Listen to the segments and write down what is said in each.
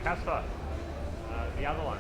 Costa, the other one.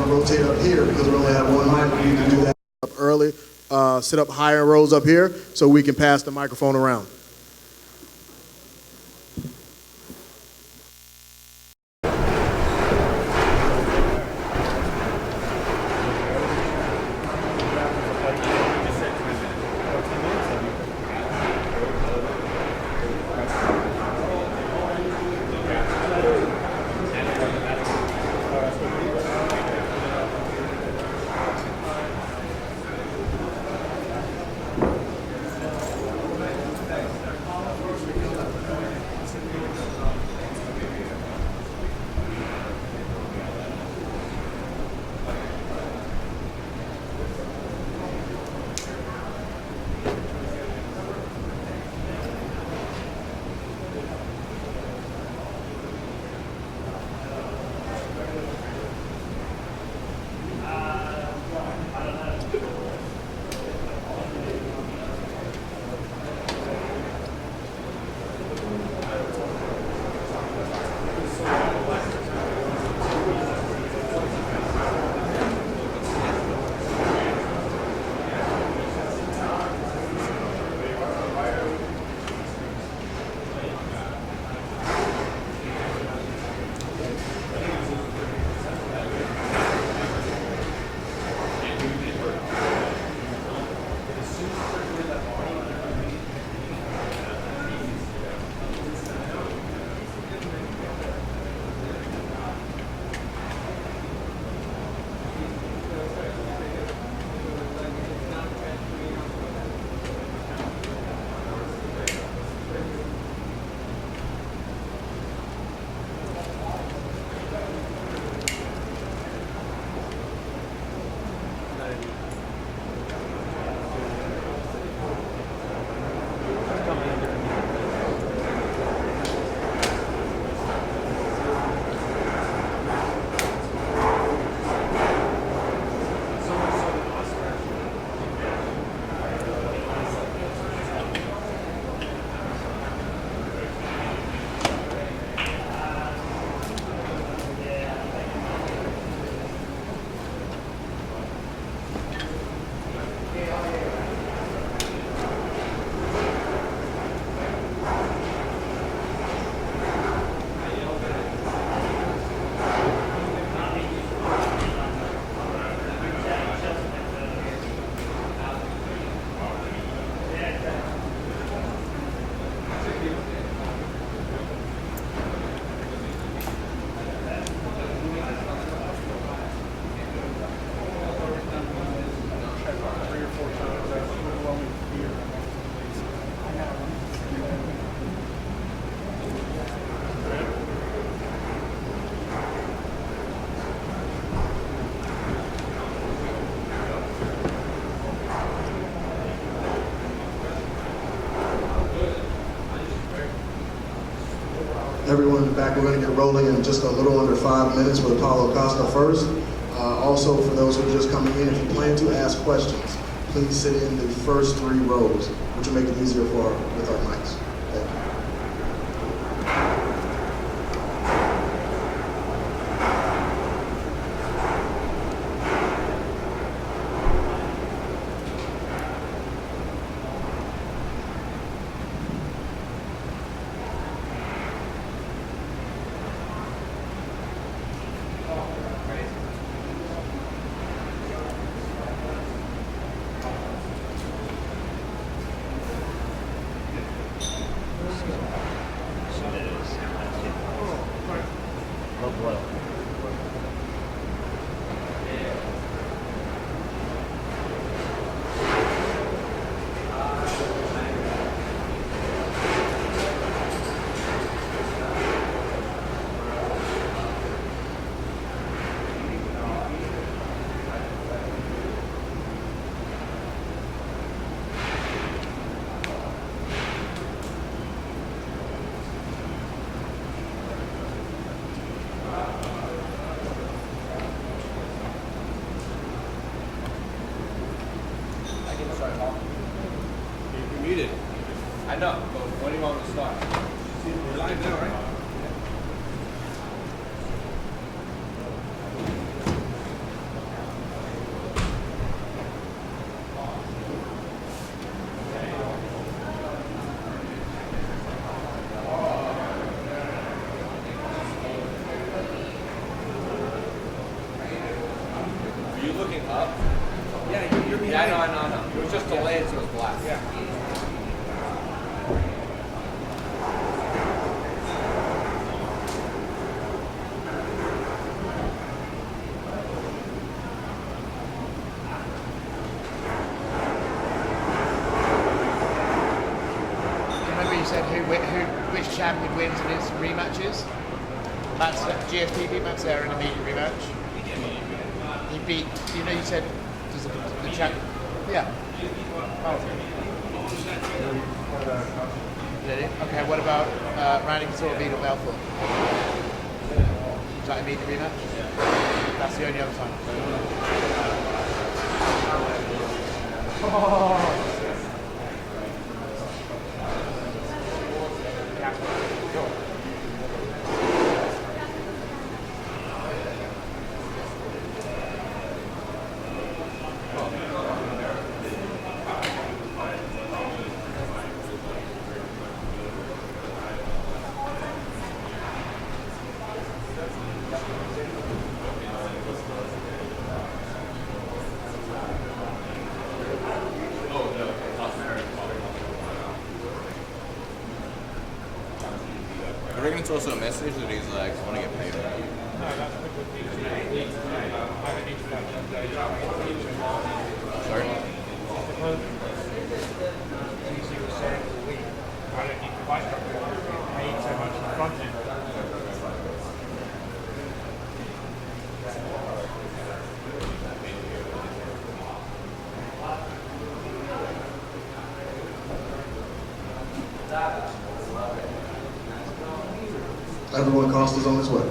to rotate up here because we only have one mic. We need to do that up early. Sit up higher in rows up here so we can pass the microphone around. Everyone in the back, we're going to get rolling in just a little under 5 minutes with Paulo Costa first. Also, for those who are just coming in, if you plan to ask questions, please sit in the first 3 rows, which will make it easier with our mics. Thank you. Muted. I know, but when do you want to start? We're live now, right? you looking up? Yeah, you're behind. Yeah, I know. It was just delayed, so it was black. Yeah. Remember you said which champion wins in his rematches? GSP beat Mansera in a immediate rematch. He beat, you said the champ. Yeah. Oh. Did he? Okay, what about Randy Couture beat Belfort? Is that immediate rematch? That's the only other time. Oh. I think it's also a message that he's like, I want to get paid. Sorry? Everyone, Costa's on his way.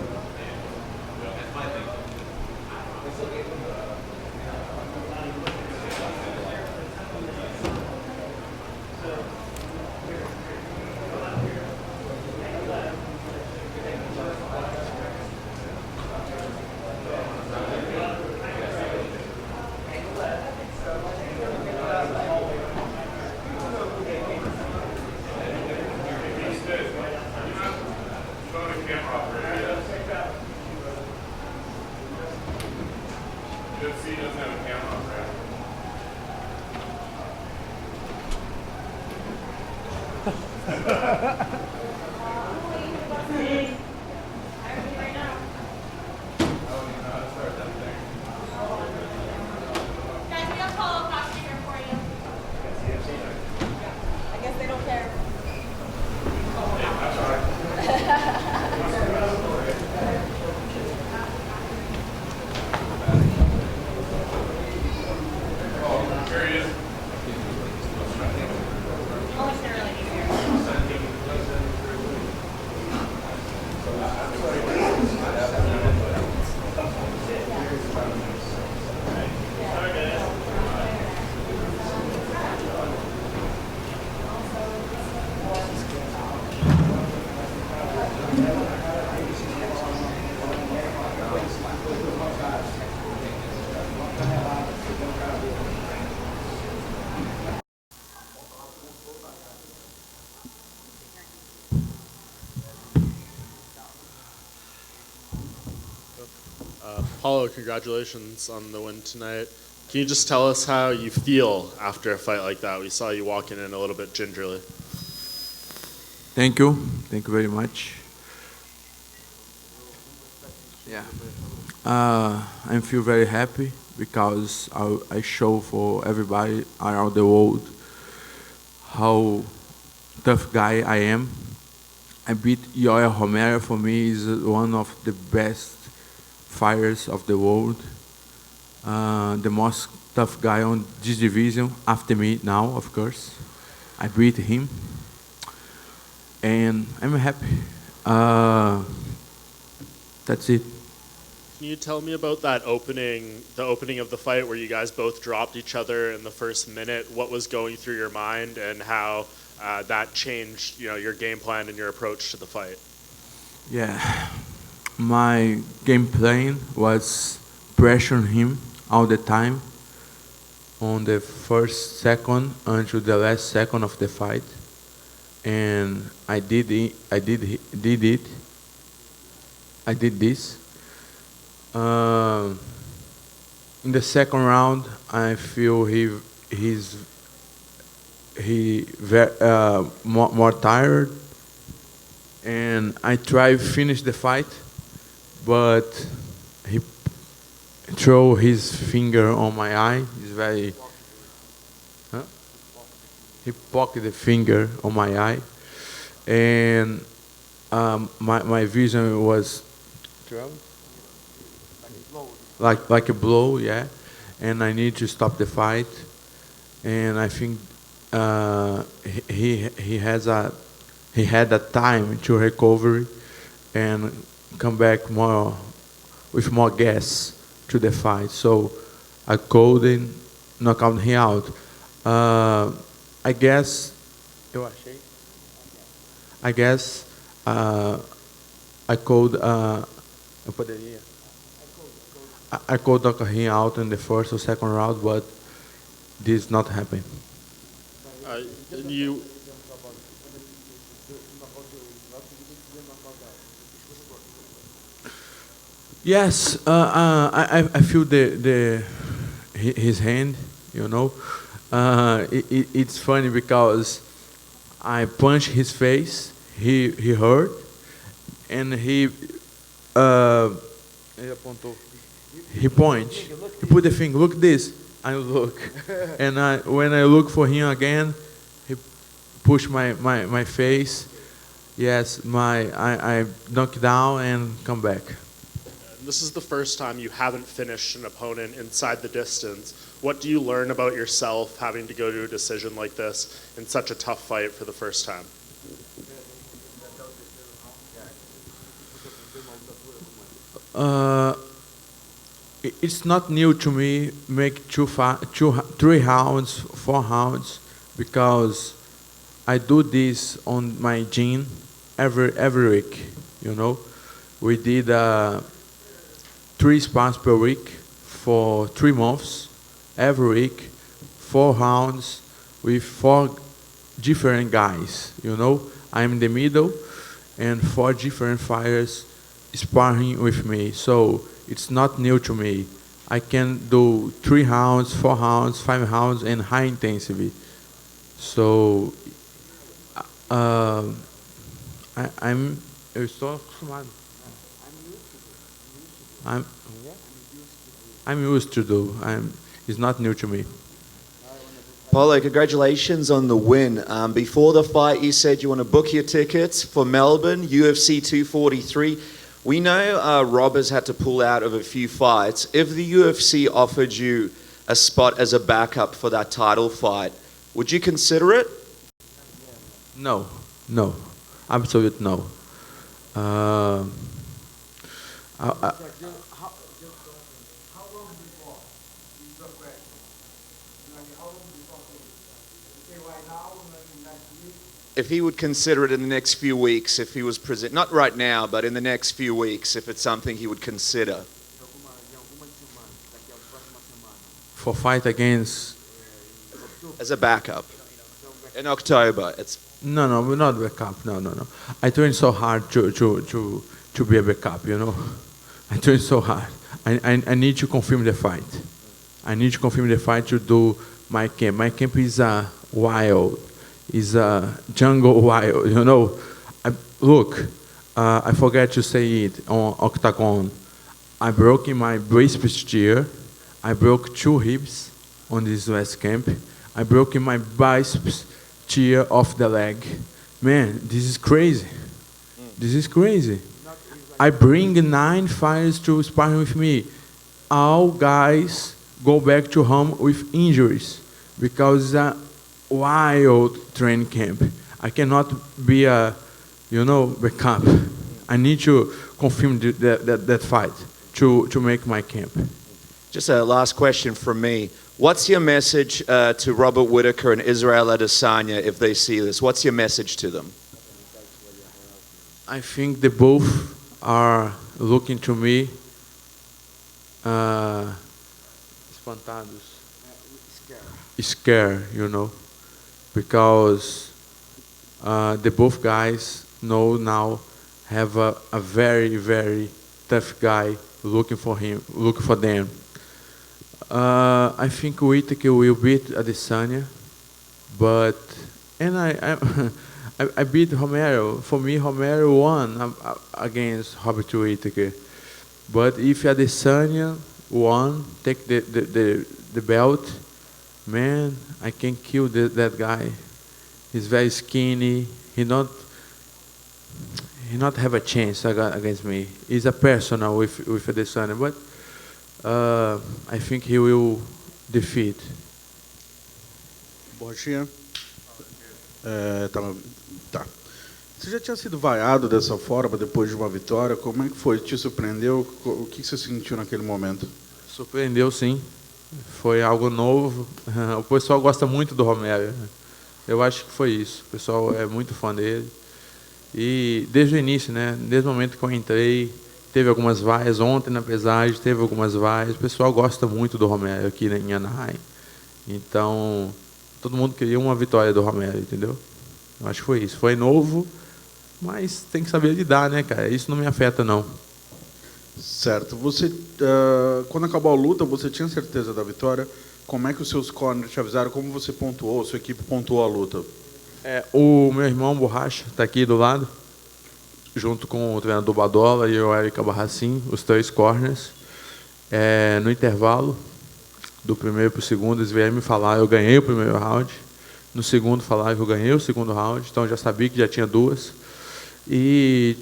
UFC doesn't have a camera, Guys, we have Paulo Costa here for you. I guess they don't care. Paulo, congratulations on the win tonight. Can you just tell us how you feel after a fight like that? We saw you walking in a little bit gingerly. Thank you very much. Yeah, I feel very happy because I show for everybody around the world how tough guy I am. I beat Yoel Romero. For me, is one of the best fighters of the world. The most tough guy on this division after me now, of course. I beat him, and I'm happy. That's it. Can you tell me about that opening, the opening of the fight where you guys both dropped each other in the first minute? What was going through your mind and how that changed, your game plan and your approach to the fight? Yeah, my game plan was pressuring him all the time on the first second until the last second of the fight, and I did this. in the second round, I feel more tired, and I try to finish the fight, but he throw his finger on my eye. It's very. Huh? He poked the finger on my eye, and my vision was like a blow, yeah. And I need to stop the fight, and I think he had a time to recover and come back with more gas to the fight. So I couldn't knock him out. I guess I could I could knock him out in the first or second round, but this not happen. You. Yes, I feel his hand, you know. It's funny because I punch his face, he hurt, and he point, he put the finger, look this, I look, and when I look for him again, he push my face, yes, I knock down and come back. This is the first time you haven't finished an opponent inside the distance. What do you learn about yourself having to go to a decision like this in such a tough fight for the first time? It's not new to me make 3 rounds, 4 rounds, because I do this on my gym every week, you know. We did 3 spars per week for 3 months, every week, 4 rounds with 4 different guys, you know. I'm in the middle, and 4 different fighters sparring with me, so it's not new to me. I can do 3 rounds, 4 rounds, 5 rounds, and high intensity. So eu estou acostumado. I'm used to do. It's not new to me. Paulo, congratulations on the win. Before the fight, you said you want to book your tickets for Melbourne, UFC 243. We know Rob has had to pull out of a few fights. If the UFC offered you a spot as a backup for that title fight, would you consider it? No, absolutely no. If he would consider it in the next few weeks, if he was not right now, but in the next few weeks, if it's something he would consider. For fight against... As a backup. In October. No, we're not backup. No. I train so hard to be a backup, you know. I train so hard. I need to confirm the fight. I need to confirm the fight to do my camp. My camp is wild. Is a jungle wild, you know. I forgot to say it on Octagon. I broke in my biceps tier. I broke 2 ribs on this last camp. I broke in my biceps tier of the leg. Man, this is crazy. This is crazy. I bring 9 fighters to sparring with me. All guys go back to home with injuries because wild training camp. I cannot be a, backup. I need to confirm that fight to make my camp. Just a last question from me. What's your message to Robert Whittaker and Israel Adesanya if they see this? What's your message to them? I think they both are looking to me espantados, scared, because the both guys know now have a very, very tough guy looking for them. I think Whittaker will beat Adesanya, but I beat Romero. For me, Romero won against Robert Whittaker. But if Adesanya won, take the belt, man, I can kill that guy. He's very skinny. He not have a chance against me. He's a personal with Adesanya, but I think he will defeat. Borginha. Tá. Você já tinha sido vaiado dessa forma depois de uma vitória? Como é que foi? Te surpreendeu? O que você sentiu naquele momento? Surpreendeu, sim. Foi algo novo. O pessoal gosta muito do Romero. Eu acho que foi isso. O pessoal é muito fã dele. E desde o início, né? Desde o momento que eu entrei, teve algumas vaias. Ontem na pesagem teve algumas vaias. O pessoal gosta muito do Romero aqui em Anaheim. Então, todo mundo queria uma vitória do Romero, entendeu? Eu acho que foi isso. Foi novo, mas tem que saber lidar, né, cara? Isso não me afeta, não. Certo. Você, quando acabou a luta, você tinha certeza da vitória? Como é que os seus corners te avisaram? Como você pontuou? Sua equipe pontuou a luta? O meu irmão Borracha está aqui do lado, junto com o treinador Badola e o Erika Barracin, os 3 corners. No intervalo, do primeiro para o segundo, eles vieram me falar, eu ganhei o primeiro round. No segundo falaram que eu ganhei o segundo round, então eu já sabia que já tinha 2. E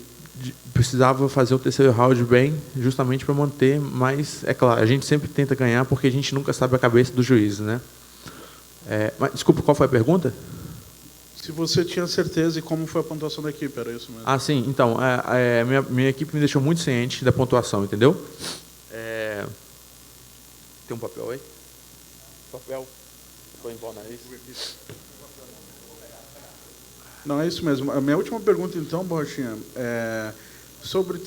precisava fazer o terceiro round bem, justamente para manter, mas é claro, a gente sempre tenta ganhar porque a gente nunca sabe a cabeça do juiz, né? Mas, desculpa, qual foi a pergunta? Se você tinha certeza e como foi a pontuação da equipe, era isso mesmo? Ah, sim. Então, minha equipe me deixou muito ciente da pontuação, entendeu? Tem um papel aí? Papel? Estou em pau nariz. Não, é isso mesmo. A minha última pergunta, então, Borrachinha, sobre,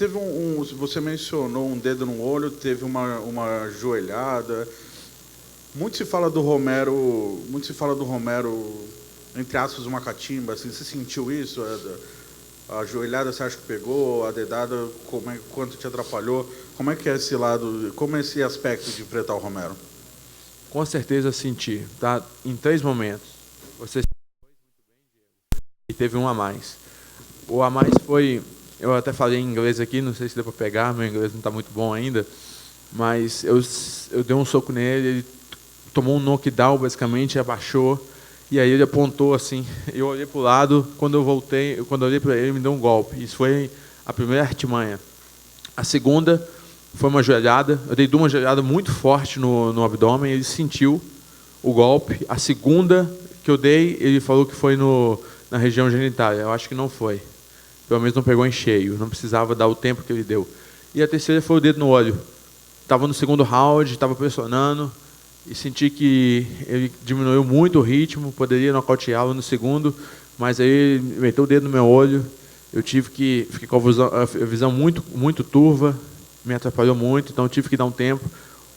você mencionou um dedo no olho, teve uma joelhada. Muito se fala do Romero, entre aspas, uma catimba, assim, você sentiu isso? A joelhada você acha que pegou? A dedada, quanto te atrapalhou? Como é que é esse lado, como é esse aspecto de enfrentar o Romero? Com certeza senti, tá? Em 3 momentos. Você e teve um a mais. O a mais foi, eu até falei em inglês aqui, não sei se deu para pegar, meu inglês não está muito bom ainda, mas eu dei um soco nele, ele tomou um knockdown basicamente, abaixou, e aí ele apontou assim, eu olhei para o lado, quando eu olhei para ele, me deu um golpe. Isso foi a primeira artimanha. A segunda foi uma joelhada, eu dei uma joelhada muito forte no abdômen, ele sentiu o golpe. A segunda que eu dei, ele falou que foi na região genital, eu acho que não foi. Pelo menos não pegou em cheio, não precisava dar o tempo que ele deu. E a terceira foi o dedo no olho. Estava no segundo round, estava pressionando, e senti que ele diminuiu muito o ritmo, poderia nocauteá-lo no segundo, mas aí ele meteu o dedo no meu olho, eu tive que ficar com a visão muito turva, me atrapalhou muito, então eu tive que dar um tempo,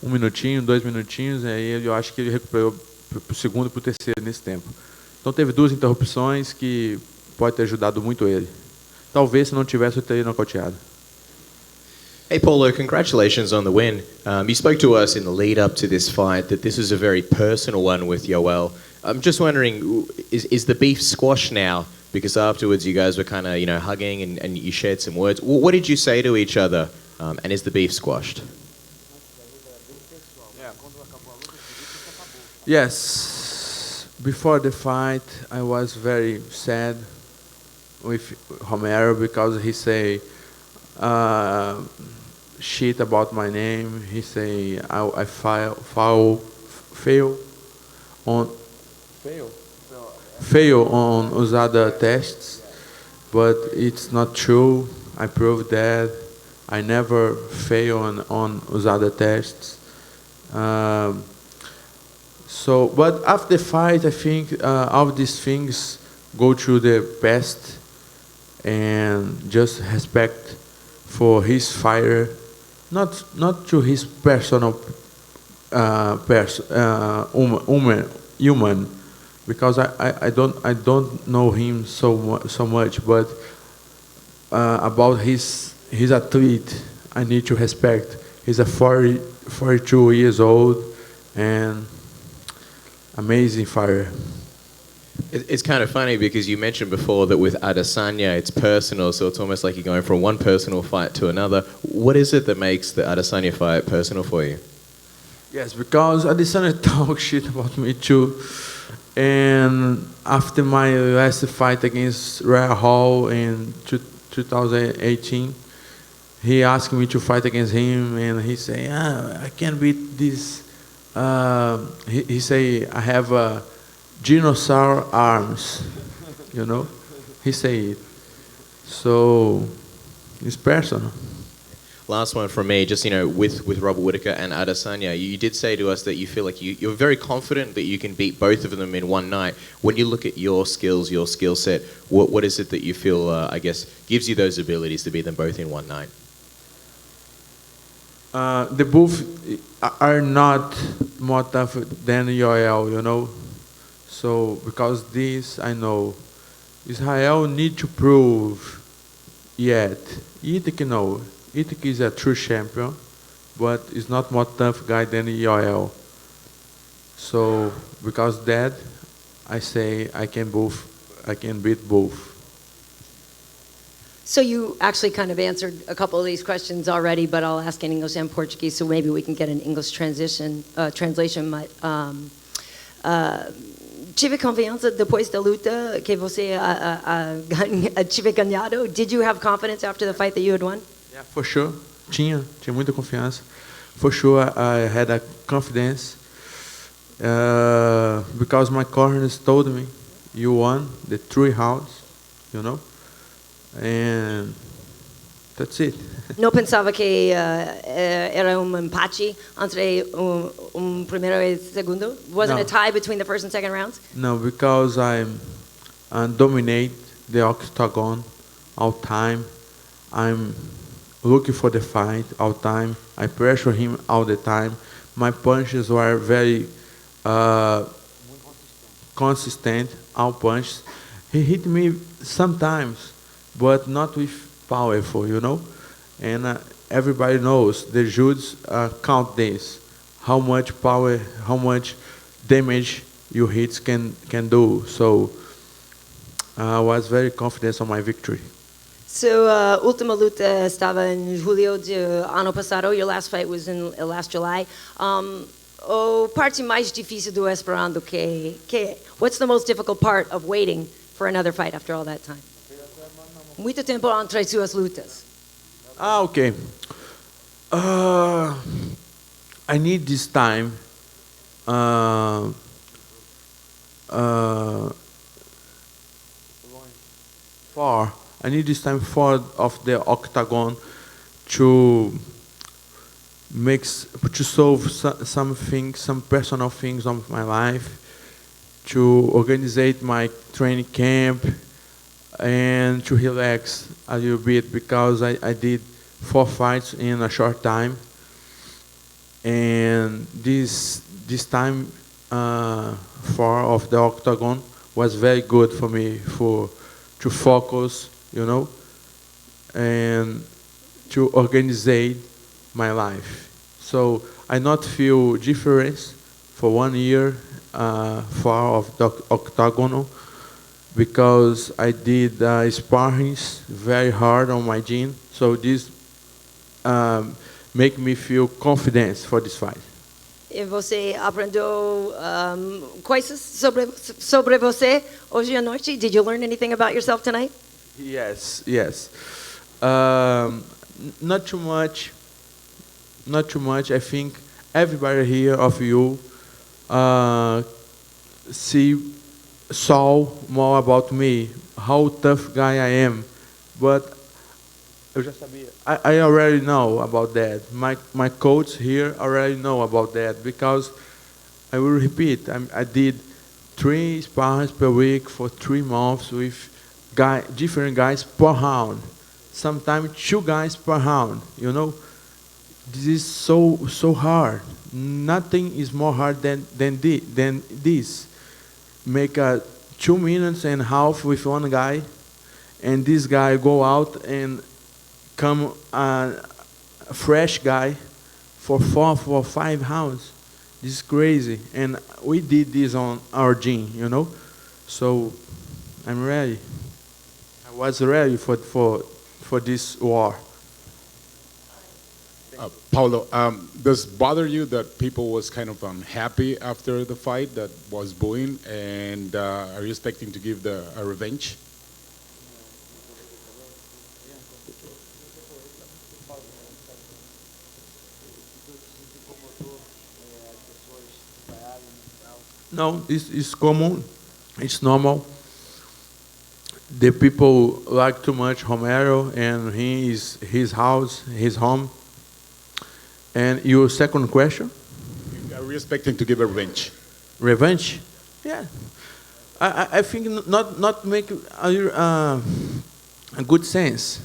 1 minutinho, 2 minutinhos, e aí eu acho que ele recuperou para o segundo e para o terceiro nesse tempo. Então teve 2 interrupções que pode ter ajudado muito ele. Talvez se não tivesse eu teria nocauteado. Hey Paulo, congratulations on the win. You spoke to us in the lead up to this fight that this is a very personal one with Yoel. I'm just wondering, is the beef squashed now? Because afterwards you guys were kind of, hugging and you shared some words. What did you say to each other? And is the beef squashed? Yes. Before the fight, I was very sad with Romero because he say shit about my name. He say I fail on USADA tests, but it's not true. I proved that I never fail on USADA tests. But after the fight, I think all of these things go through the past, and just respect for his fighter, not to his personal human, because I don't know him so much, but about his athlete, I need to respect. He's a 42 years old. and amazing fighter. It's kind of funny because you mentioned before that with Adesanya it's personal, so it's almost like you're going from one personal fight to another. What is it that makes the Adesanya fight personal for you? Yes, because Adesanya talk shit about me too. And after my last fight against Raphael in 2018, he asked me to fight against him, and he said, I can't beat this. He say, I have dinosaur arms, you know? He said it. So it's personal. Last one from me, just, with Robert Whittaker and Adesanya, you did say to us that you feel like you're very confident that you can beat both of them in one night. When you look at your skills, your skill set, what is it that you feel, gives you those abilities to beat them both in one night? The both are not more tough than Yoel, you know? So, because this, I know, Israel need to prove yet. Itik, no. Itik is a true champion, but is not more tough guy than Yoel. So, because that, I say I can beat both. So you actually kind of answered a couple of these questions already, but I'll ask in English and Portuguese, so maybe we can get an English translation. Tive confiança depois da luta que você tive ganhado. Did you have confidence after the fight that you had won? Yeah, for sure. Tinha muita confiança. For sure, I had a confidence because my corners told me, you won the 3 rounds, you know, and that's it. Não pensava que era empate entre primeiro e segundo? Wasn't No. a tie between the first and second rounds? No, because I dominate the octagon all time. I'm looking for the fight all time. I pressure him all the time. My punches were very consistent, all punches. He hit me sometimes, but not with powerful, you know? And everybody knows the judges count this, how much power, how much damage your hits can do. So I was very confident on my victory. So, última luta estava em julho de ano passado. Your last fight was in last July. O parte mais difícil do esperando what's the most difficult part of waiting for another fight after all that time? Muito tempo entre suas lutas. Okay. I need this time. I need this time for of the octagon to solve some things, some personal things of my life, to organize my training camp, and to relax a little bit because I did 4 fights in a short time, and this time 4 of the octagon was very good for me to focus, you know, and to organize my life. So I not feel difference for 1 year 4 of the octagon because I did sparrings very hard on my gym. So this make me feel confidence for this fight. E você aprendeu coisas sobre você hoje à noite? Did you learn anything about yourself tonight? Yes. Not too much. I think everybody here of you saw more about me, how tough guy I am. But eu já sabia. I already know about that. My coach here already know about that because I will repeat. I did 3 sparrings per week for 3 months with different guys per round. Sometimes 2 guys per round. You know, this is so hard. Nothing is more hard than this. Make a 2 minutes and a half with one guy, and this guy go out and come a fresh guy for 4 or 5 rounds. this is crazy. And we did this on our gym, you know? So I'm ready. I was ready for this war. Paulo, does it bother you that people was kind of unhappy after the fight, that was booing, and are you expecting to give a revenge? No, it's common. It's normal. The people like too much Romero, and his house, his home. And your second question? Are we expecting to give a revenge? Revenge? Yeah. I think not make a good sense,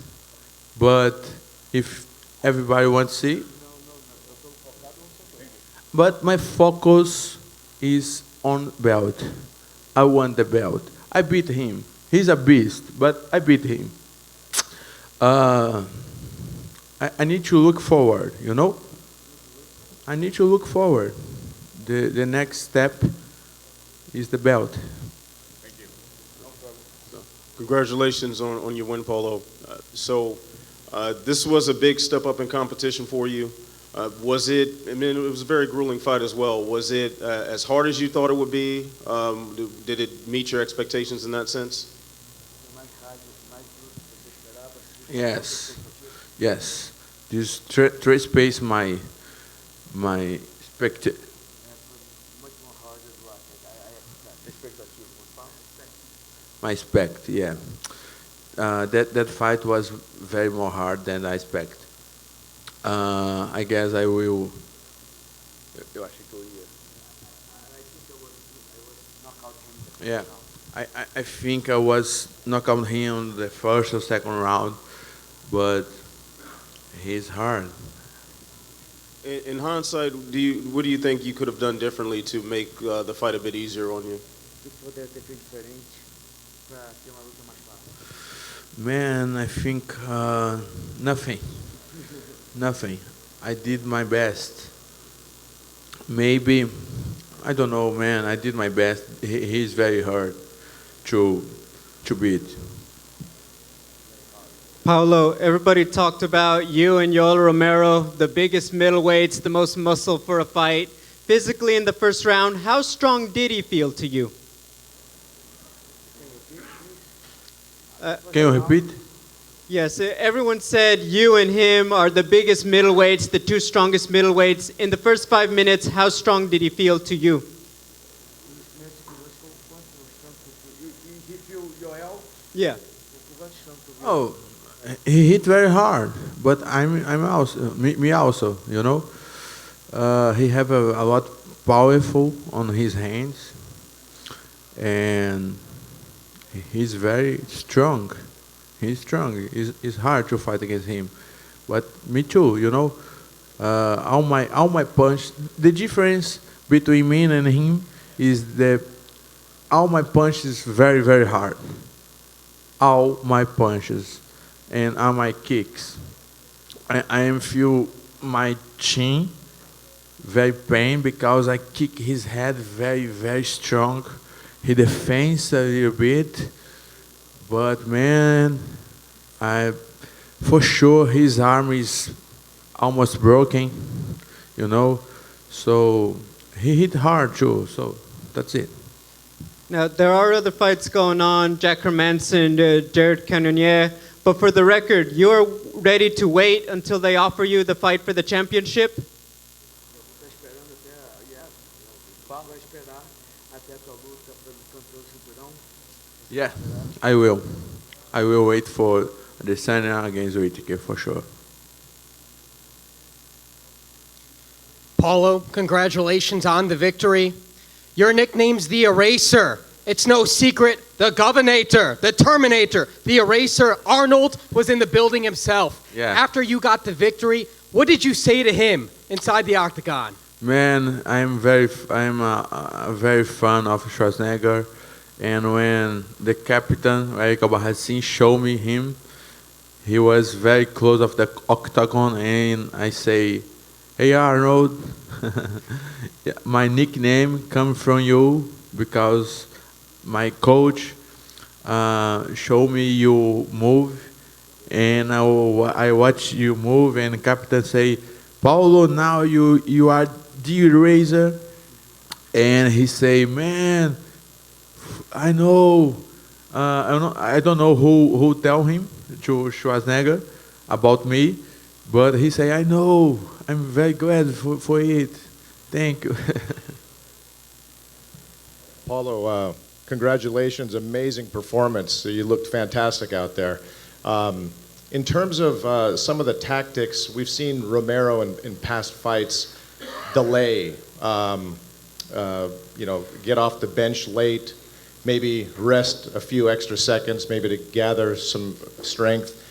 but if everybody wants to see. But my focus is on belt. I want the belt. I beat him. He's a beast, but I beat him. I need to look forward, you know? I need to look forward. The next step is the belt. Thank you. Congratulations on your win, Paulo. This was a big step up in competition for you. Was it, I mean, it was a very grueling fight as well. Was it as hard as you thought it would be? Did it meet your expectations in that sense? Yes. Yes. This three space my expected. My expect, yeah. That fight was very more hard than I expect. I guess I will. Yeah, I think I was knockout him on the first or second round, but he's hard. In hindsight, what do you think you could have done differently to make the fight a bit easier on you? Man, I think nothing. Nothing. I did my best. Maybe, I don't know, man. I did my best. He's very hard to beat. Paulo, everybody talked about you and Yoel Romero, the biggest middleweights, the most muscle for a fight. Physically in the first round, how strong did he feel to you? Can you repeat? Yes, everyone said you and him are the biggest middleweights, the two strongest middleweights. In the first 5 minutes, how strong did he feel to you? Yeah. Oh, he hit very hard, but I'm also me also, you know. He have a lot powerful on his hands, and he's very strong. He's strong. It's hard to fight against him, but me too. You know, all my punch. The difference between me and him is that all my punches very very hard. All my punches and all my kicks. I am feel my chin very pain because I kick his head very very strong. He defends a little bit. But man, for sure his arm is almost broken, you know. So he hit hard too. So that's it. Now there are other fights going on, Jack Hermanson, Jared Cannonier. But for the record, you're ready to wait until they offer you the fight for the championship? Yeah, I will. I will wait for the Sanya against Whittaker for sure. Paulo, congratulations on the victory. Your nickname's the Eraser. It's no secret. The Governator, the Terminator, the Eraser. Arnold was in the building himself. Yeah. After you got the victory, what did you say to him inside the octagon? Man, I'm a very fan of Schwarzenegger. And when the captain, Eric Albarracin, showed me him, he was very close of the octagon, and I say, "Hey Arnold, Yeah, my nickname comes from you because my coach showed me you move, and I watch you move, and Captain say, Paulo, now you are the eraser, and he say, man, I know, I don't know who tell him to Schwarzenegger about me, but he say, I know, I'm very glad for it. Thank you. Paulo, congratulations, amazing performance. You looked fantastic out there. In terms of some of the tactics, we've seen Romero in past fights delay, get off the bench late, maybe rest a few extra seconds, maybe to gather some strength.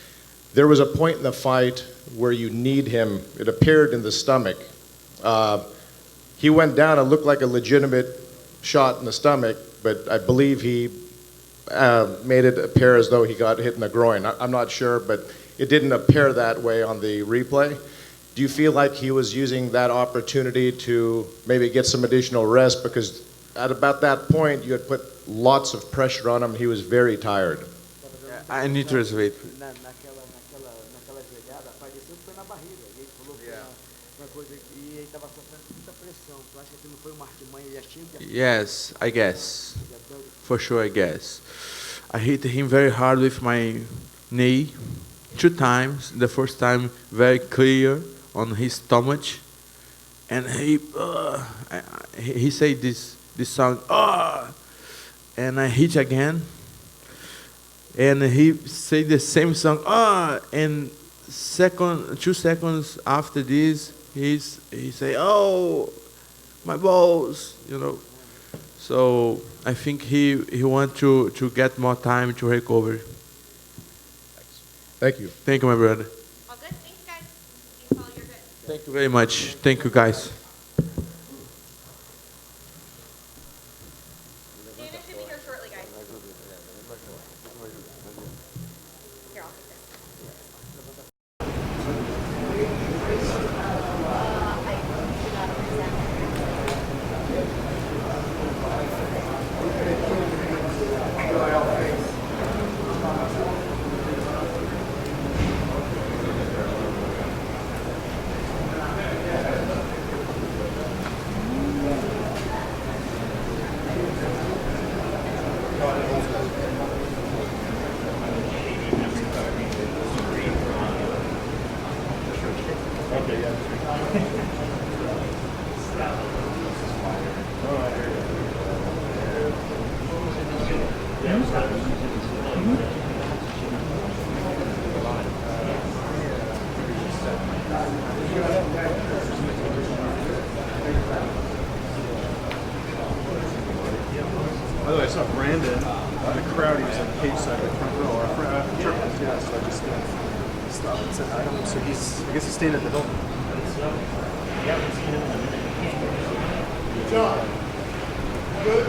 There was a point in the fight where you need him. It appeared in the stomach. He went down. It looked like a legitimate shot in the stomach, but I believe he made it appear as though he got hit in the groin. I'm not sure, but it didn't appear that way on the replay. Do you feel like he was using that opportunity to maybe get some additional rest? Because at about that point, you had put lots of pressure on him. He was very tired. I need to translate. Naquela jogada, apareceu foi na barriga. E ele falou que uma coisa e ele estava sofrendo muita pressão. Eu acho que aquilo não foi uma artimanha, ele já tinha. Yes, I guess. For sure, I guess. I hit him very hard with my knee 2 times. The first time very clear on his stomach, and he said this sound, and I hit again, and he said the same song, and 2 seconds after this, he say, oh, my balls, So I think he want to get more time to recover. Thank you. Thank you, my brother. All good? Thanks, guys. Thanks, Paul. You're good. Thank you very much. Thank you, guys. Dana should be here shortly, guys. Here, I'll take this. By the way, I saw Brandon in the crowd. He was on the cage side of the front row. Our friend, yeah, so I just stopped and said hi to him. So I guess he's staying at the Hilton. You haven't seen him in a minute. John, good.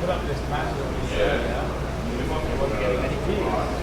put up this match. He wasn't getting any kicks.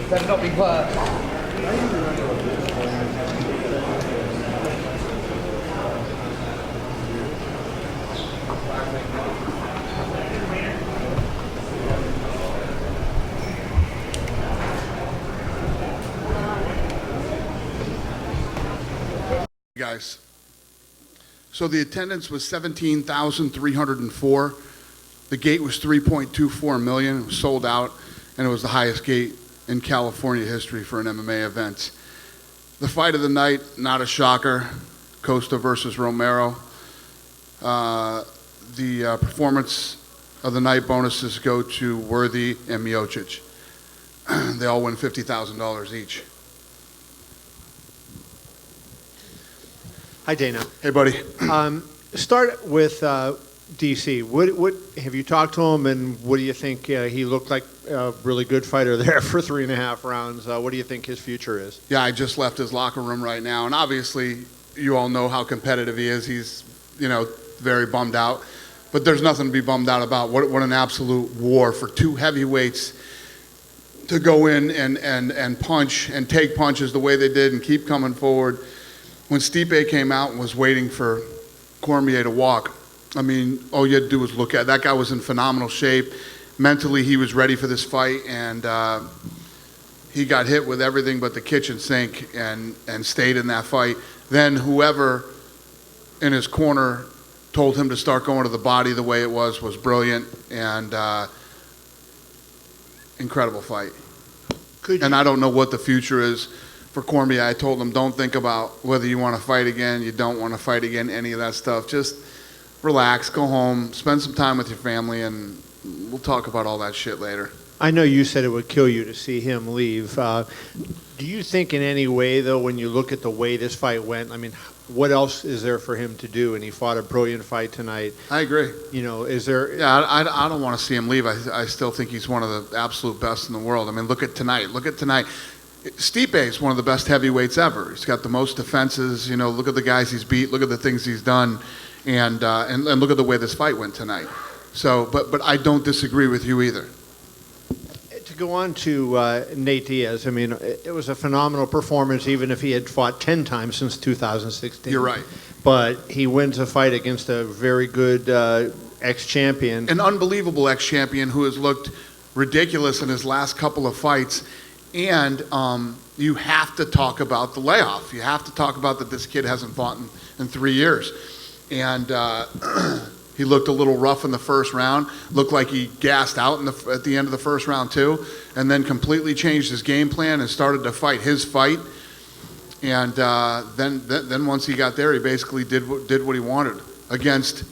Better not be worse. Guys. So the attendance was 17,304. The gate was 3.24 million. It was sold out, and it was the highest gate in California history for an MMA event. The fight of the night, not a shocker, Costa versus Romero. The performance of the night bonuses go to Worthy and Miocic. They all win $50,000 each. Hi, Dana. Hey, buddy. Start with DC. What have you talked to him, and what do you think? He looked like a really good fighter there for 3.5 rounds. What do you think his future is? Yeah, I just left his locker room right now, and obviously you all know how competitive he is. He's, very bummed out, but there's nothing to be bummed out about. What an absolute war for two heavyweights to go in and punch and take punches the way they did and keep coming forward. When Stipe came out and was waiting for Cormier to walk, I mean, all you had to do was look at it. That guy was in phenomenal shape. Mentally, he was ready for this fight, and he got hit with everything but the kitchen sink and stayed in that fight. Then whoever in his corner told him to start going to the body the way it was brilliant, and incredible fight. And I don't know what the future is for Cormier. I told him, don't think about whether you want to fight again, you don't want to fight again, any of that stuff. Just relax, go home, spend some time with your family, and we'll talk about all that shit later. I know you said it would kill you to see him leave. Do you think in any way, though, when you look at the way this fight went, I mean, what else is there for him to do? And he fought a brilliant fight tonight. I agree. Is there... Yeah, I don't want to see him leave. I still think he's one of the absolute best in the world. I mean, look at tonight. Stipe is one of the best heavyweights ever. He's got the most defenses. Look at the guys he's beat. Look at the things he's done, and look at the way this fight went tonight. So, but I don't disagree with you either. To go on to Nate Diaz, I mean, it was a phenomenal performance, even if he had fought 10 times since 2016. You're right. But he wins a fight against a very good ex-champion. An unbelievable ex-champion who has looked ridiculous in his last couple of fights. And you have to talk about the layoff. You have to talk about that this kid hasn't fought in 3 years. And he looked a little rough in the first round. Looked like he gassed out at the end of the first round too. And then completely changed his game plan and started to fight his fight. And then once he got there, he basically did what he wanted against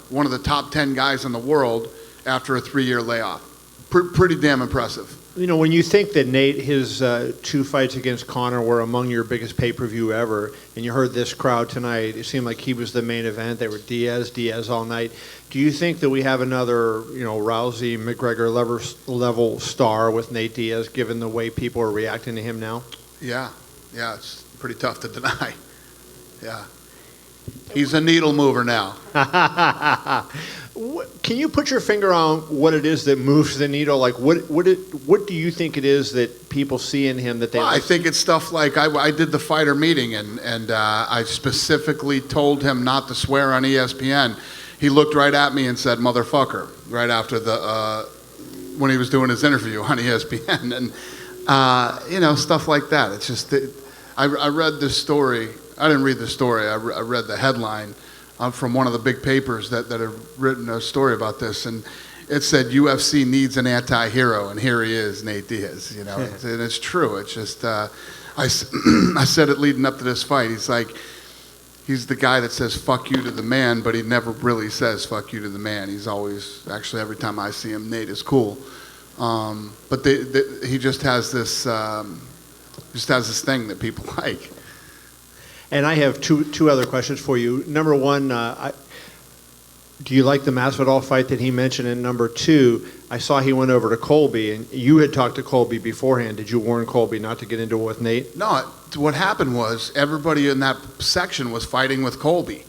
one of the top 10 guys in the world after a 3-year layoff. Pretty damn impressive. When you think that Nate, his 2 fights against Conor were among your biggest pay-per-view ever, and you heard this crowd tonight, it seemed like he was the main event. They were Diaz all night. Do you think that we have another, Rousey, McGregor level star with Nate Diaz, given the way people are reacting to him now? Yeah, it's pretty tough to deny. Yeah. He's a needle mover now. Can you put your finger on what it is that moves the needle? Like, what do you think it is that people see in him that they? Well, I think it's stuff like I did the fighter meeting, and I specifically told him not to swear on ESPN. He looked right at me and said "motherfucker" right after when he was doing his interview on ESPN, and stuff like that. It's just I read this story. I didn't read the story. I read the headline from one of the big papers that had written a story about this, and it said UFC needs an anti-hero, and here he is, Nate Diaz. And it's true. It's just I said it leading up to this fight. He's the guy that says "fuck you" to the man, but he never really says "fuck you" to the man. He's always, actually, every time I see him, Nate is cool. But he just has this thing that people like. And I have two other questions for you. Number one, do you like the Masvidal fight that he mentioned? And number two, I saw he went over to Colby, and you had talked to Colby beforehand. Did you warn Colby not to get into it with Nate? No, what happened was everybody in that section was fighting with Colby.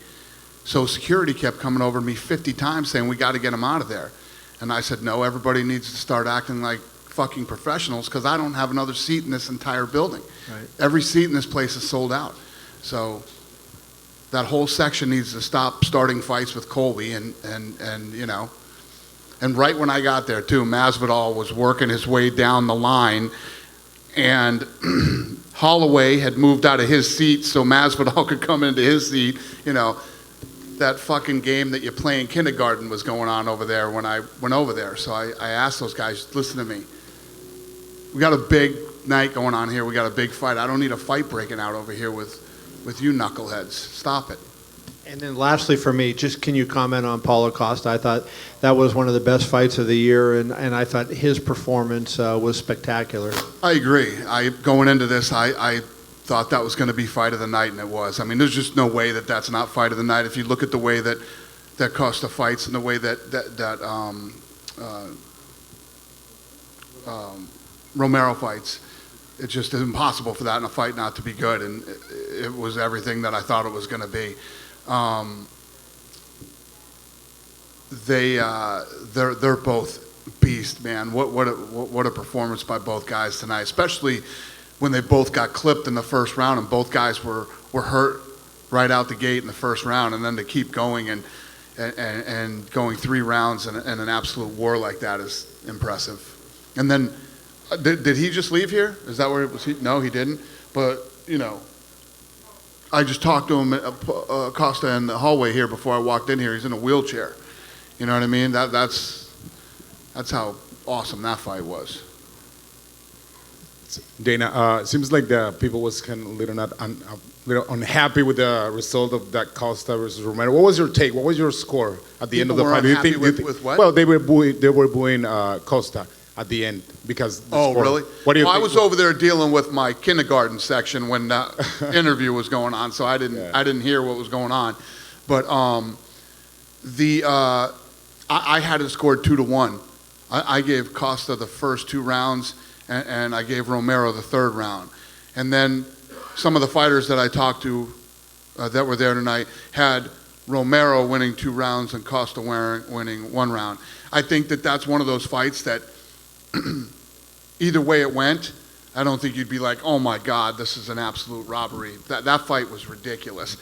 So security kept coming over to me 50 times saying, we got to get him out of there. And I said, no, everybody needs to start acting like fucking professionals because I don't have another seat in this entire building. Right. Every seat in this place is sold out. So that whole section needs to stop starting fights with Colby and you know. And right when I got there too, Masvidal was working his way down the line, and Holloway had moved out of his seat so Masvidal could come into his seat. You know, that fucking game that you play in kindergarten was going on over there when I went over there. So I asked those guys, listen to me. We got a big night going on here. We got a big fight. I don't need a fight breaking out over here with you knuckleheads. Stop it. And then lastly for me, just can you comment on Paulo Costa? I thought that was one of the best fights of the year, and I thought his performance was spectacular. I agree. Going into this, I thought that was going to be fight of the night, and it was. I mean, there's just no way that that's not fight of the night. If you look at the way that Costa fights and the way that Romero fights, it's just impossible for that in a fight not to be good, and it was everything that I thought it was going to be. They're both beasts, man. What a performance by both guys tonight, especially when they both got clipped in the first round and both guys were hurt right out the gate in the first round, and then to keep going and going 3 rounds and an absolute war like that is impressive. And then did he just leave here? Is that where it was? No, he didn't. But you know, I just talked to him, Costa, in the hallway here before I walked in here. He's in a wheelchair. You know what I mean? That's how awesome that fight was. Dana, seems like the people was kind of little unhappy with the result of that Costa versus Romero. What was your take? What was your score at the end of the fight? With what? Well, they were booing Costa at the end because. Oh, really? What do you think? I was over there dealing with my kindergarten section when the interview was going on, so I didn't hear what was going on. But I had it scored 2-1. I gave Costa the first 2 rounds, and I gave Romero the 3rd round. And then some of the fighters that I talked to that were there tonight had Romero winning 2 rounds and Costa winning 1 round. I think that that's one of those fights that either way it went, I don't think you'd be like, oh my God, this is an absolute robbery. That fight was ridiculous.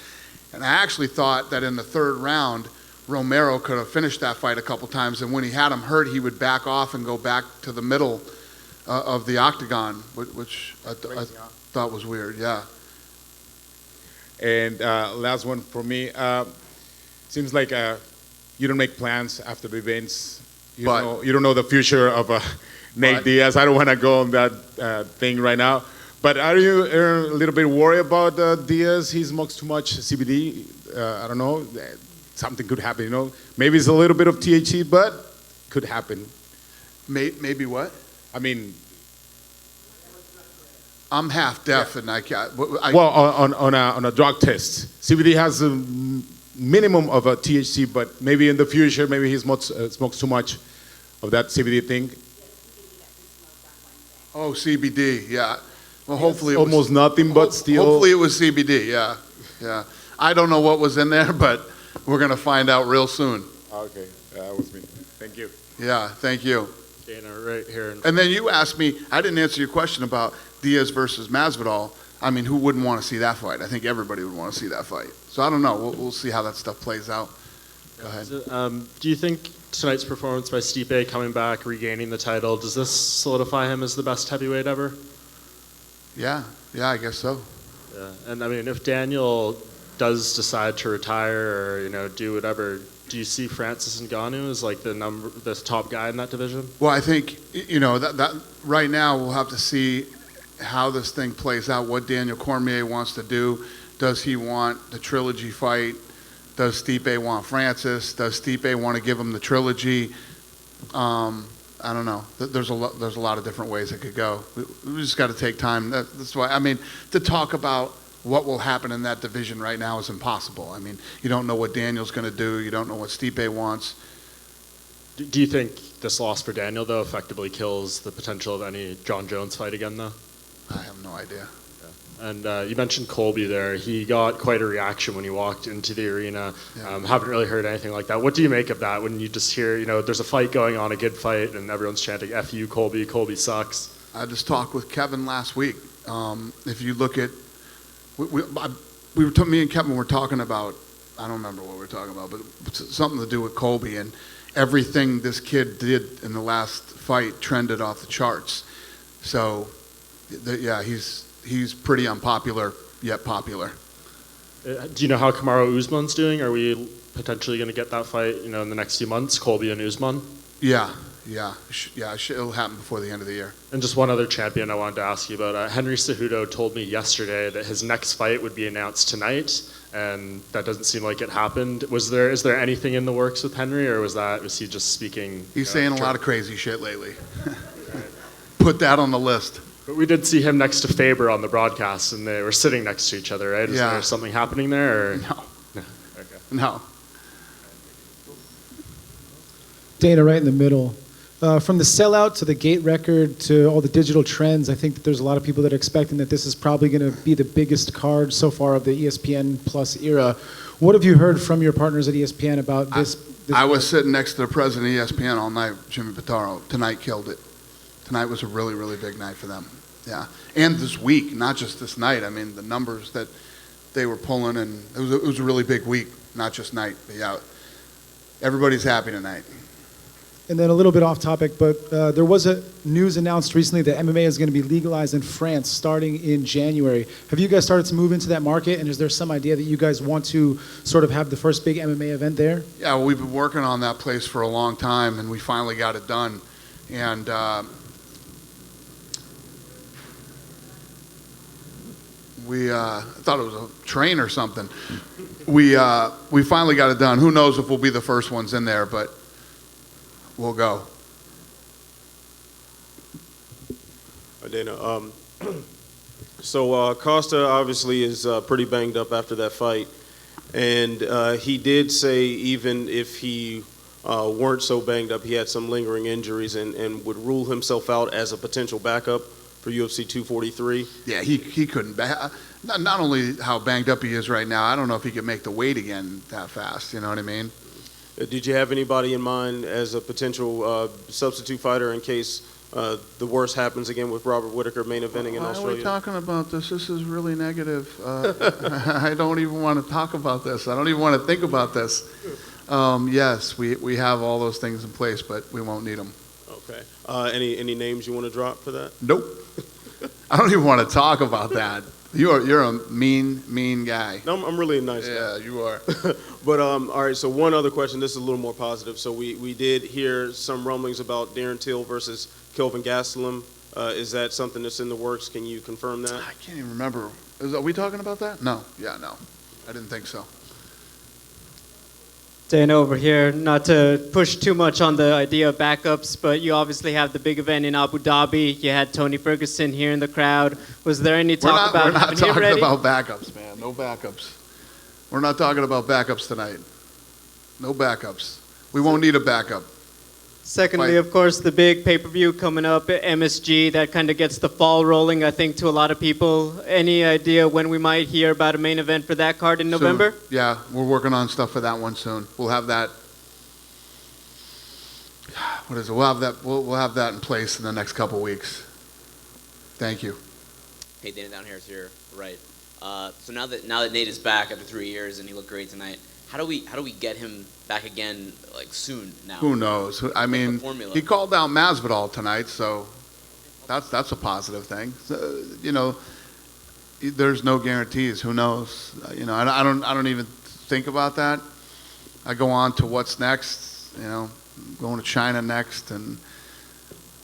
And I actually thought that in the 3rd round, Romero could have finished that fight a couple times, and when he had him hurt, he would back off and go back to the middle of the octagon, which I thought was weird, yeah. And last one for me, seems like you don't make plans after the events. You don't know the future of Nate Diaz. I don't want to go on that thing right now. But are you a little bit worried about Diaz? He smokes too much CBD. I don't know. Something could happen, you know. Maybe it's a little bit of THC, but could happen. Maybe what? I mean, I'm half deaf, and I can't. Well, on a drug test, CBD has a minimum of a THC, but maybe in the future, maybe he smokes too much of that CBD thing. Oh, CBD, yeah. Well, hopefully it was almost nothing, but still. Hopefully it was CBD, yeah. I don't know what was in there, but we're gonna find out real soon. Okay, that was me. Thank you. Yeah, thank you. Dana, right here. And then you asked me, I didn't answer your question about Diaz versus Masvidal. I mean, who wouldn't want to see that fight? I think everybody would want to see that fight. So I don't know. We'll see how that stuff plays out. Go ahead. Do you think tonight's performance by Stipe coming back, regaining the title, does this solidify him as the best heavyweight ever? Yeah, I guess so. Yeah, and I mean, if Daniel does decide to retire or do whatever, do you see Francis Ngannou as like the top guy in that division? Well, I think that right now we'll have to see how this thing plays out. What Daniel Cormier wants to do. Does he want the trilogy fight? Does Stipe want Francis? Does Stipe want to give him the trilogy? I don't know. There's a lot of different ways it could go. We just got to take time. That's why, I mean, to talk about what will happen in that division right now is impossible. I mean, you don't know what Daniel's going to do. You don't know what Stipe wants. Do you think this loss for Daniel, though, effectively kills the potential of any John Jones fight again, though? I have no idea. And you mentioned Colby there. He got quite a reaction when he walked into the arena. Haven't really heard anything like that. What do you make of that when you just hear, there's a fight going on, a good fight, and everyone's chanting, F you, Colby, Colby sucks? I just talked with Kevin last week. If you look at, me and Kevin were talking about, I don't remember what we were talking about, but something to do with Colby, and everything this kid did in the last fight trended off the charts. So, he's pretty unpopular, yet popular. Do you know how Kamaru Usman's doing? Are we potentially going to get that fight, in the next few months, Colby and Usman? Yeah, it'll happen before the end of the year. And just one other champion I wanted to ask you about. Henry Cejudo told me yesterday that his next fight would be announced tonight, and that doesn't seem like it happened. Is there anything in the works with Henry, or was he just speaking? He's saying a lot of crazy shit lately. Put that on the list. But we did see him next to Faber on the broadcast, and they were sitting next to each other, right? Is there something happening there? Or? No. Okay. No. Dana, right in the middle. From the sellout to the gate record to all the digital trends, I think that there's a lot of people that are expecting that this is probably going to be the biggest card so far of the ESPN Plus era. What have you heard from your partners at ESPN about this? I was sitting next to the president of ESPN all night, Jimmy Pitaro. Tonight killed it. Tonight was a really, really big night for them. Yeah. And this week, not just this night. I mean, the numbers that they were pulling, and it was a really big week, not just night. But yeah, everybody's happy tonight. And then a little bit off topic, but there was a news announced recently that MMA is going to be legalized in France starting in January. Have you guys started to move into that market, and is there some idea that you guys want to sort of have the first big MMA event there? Yeah, well, we've been working on that place for a long time, and we finally got it done. And I thought it was a train or something. We finally got it done. Who knows if we'll be the first ones in there, but we'll go. Dana, so Costa obviously is pretty banged up after that fight, and he did say even if he weren't so banged up, he had some lingering injuries and would rule himself out as a potential backup for UFC 243. Yeah, he couldn't. Not only how banged up he is right now, I don't know if he could make the weight again that fast. You know what I mean? Did you have anybody in mind as a potential substitute fighter in case the worst happens again with Robert Whittaker main eventing in Australia? Why are we talking about this? This is really negative. I don't even want to talk about this. I don't even want to think about this. Yes, we have all those things in place, but we won't need them. Okay. Any names you want to drop for that? Nope. I don't even want to talk about that. You're a mean guy. No, I'm really a nice guy. Yeah, you are. But all right. So one other question. This is a little more positive. So we did hear some rumblings about Darren Till versus Kelvin Gastelum. Is that something that's in the works? Can you confirm that? I can't even remember. Are we talking about that? No. Yeah, no. I didn't think so. Dana over here, not to push too much on the idea of backups, but you obviously have the big event in Abu Dhabi. You had Tony Ferguson here in the crowd. Was there any talk about having him ready? We're not talking about backups, man. No backups. We're not talking about backups tonight. No backups. We won't need a backup. Secondly, of course, the big pay-per-view coming up at MSG, that kind of gets the fall rolling, I think, to a lot of people. Any idea when we might hear about a main event for that card in November? Soon. Yeah, we're working on stuff for that one soon. We'll have that. What is it? We'll have that. We'll have that in place in the next couple weeks. Thank you. Hey, Dana, down here to your right. So now that Nate is back after 3 years and he looked great tonight, how do we get him back again, like, soon now? Who knows? I mean, he called out Masvidal tonight, so that's a positive thing. So, you know, there's no guarantees. Who knows? You know, I don't even think about that. I go on to what's next. You know, going to China next, and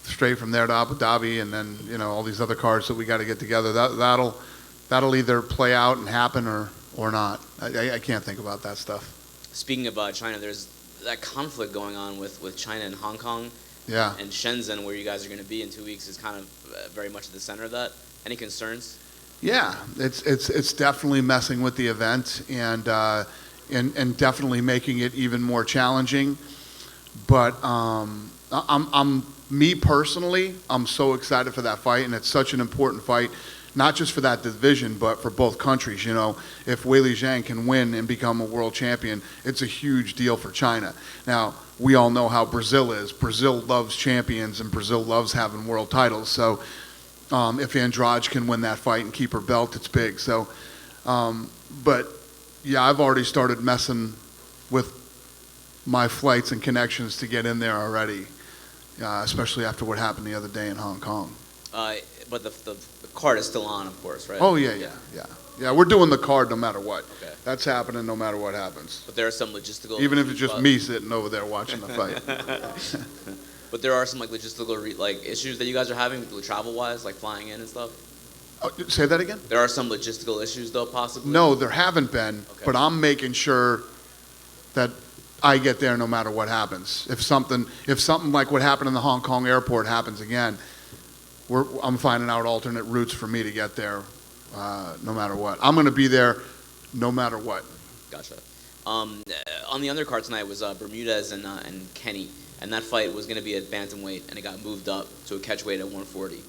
straight from there to Abu Dhabi, and then, you know, all these other cards that we got to get together. That'll either play out and happen or not. I can't think about that stuff. Speaking of China, there's that conflict going on with China and Hong Kong. Yeah. And Shenzhen, where you guys are going to be in 2 weeks, is kind of very much at the center of that. Any concerns? Yeah, it's definitely messing with the event and definitely making it even more challenging. But me personally, I'm so excited for that fight, and it's such an important fight. not just for that division, but for both countries. You know, if Weili Zhang can win and become a world champion, it's a huge deal for China. Now, we all know how Brazil is. Brazil loves champions, and Brazil loves having world titles. So if Andrade can win that fight and keep her belt, it's big. So, but yeah, I've already started messing with my flights and connections to get in there already, especially after what happened the other day in Hong Kong. But the card is still on, of course, right? Oh, yeah, we're doing the card no matter what. Okay. That's happening no matter what happens. But there are some logistical... Even if it's just me sitting over there watching the fight. But there are some like logistical issues that you guys are having, travel-wise, like flying in and stuff? Oh, say that again? There are some logistical issues, though, possibly? No, there haven't been, but I'm making sure that I get there no matter what happens. If something like what happened in the Hong Kong airport happens again, I'm finding out alternate routes for me to get there no matter what. I'm going to be there no matter what. Gotcha. On the undercard tonight was Bermudez and Kenney, and that fight was going to be at bantamweight, and it got moved up to a catchweight at 140.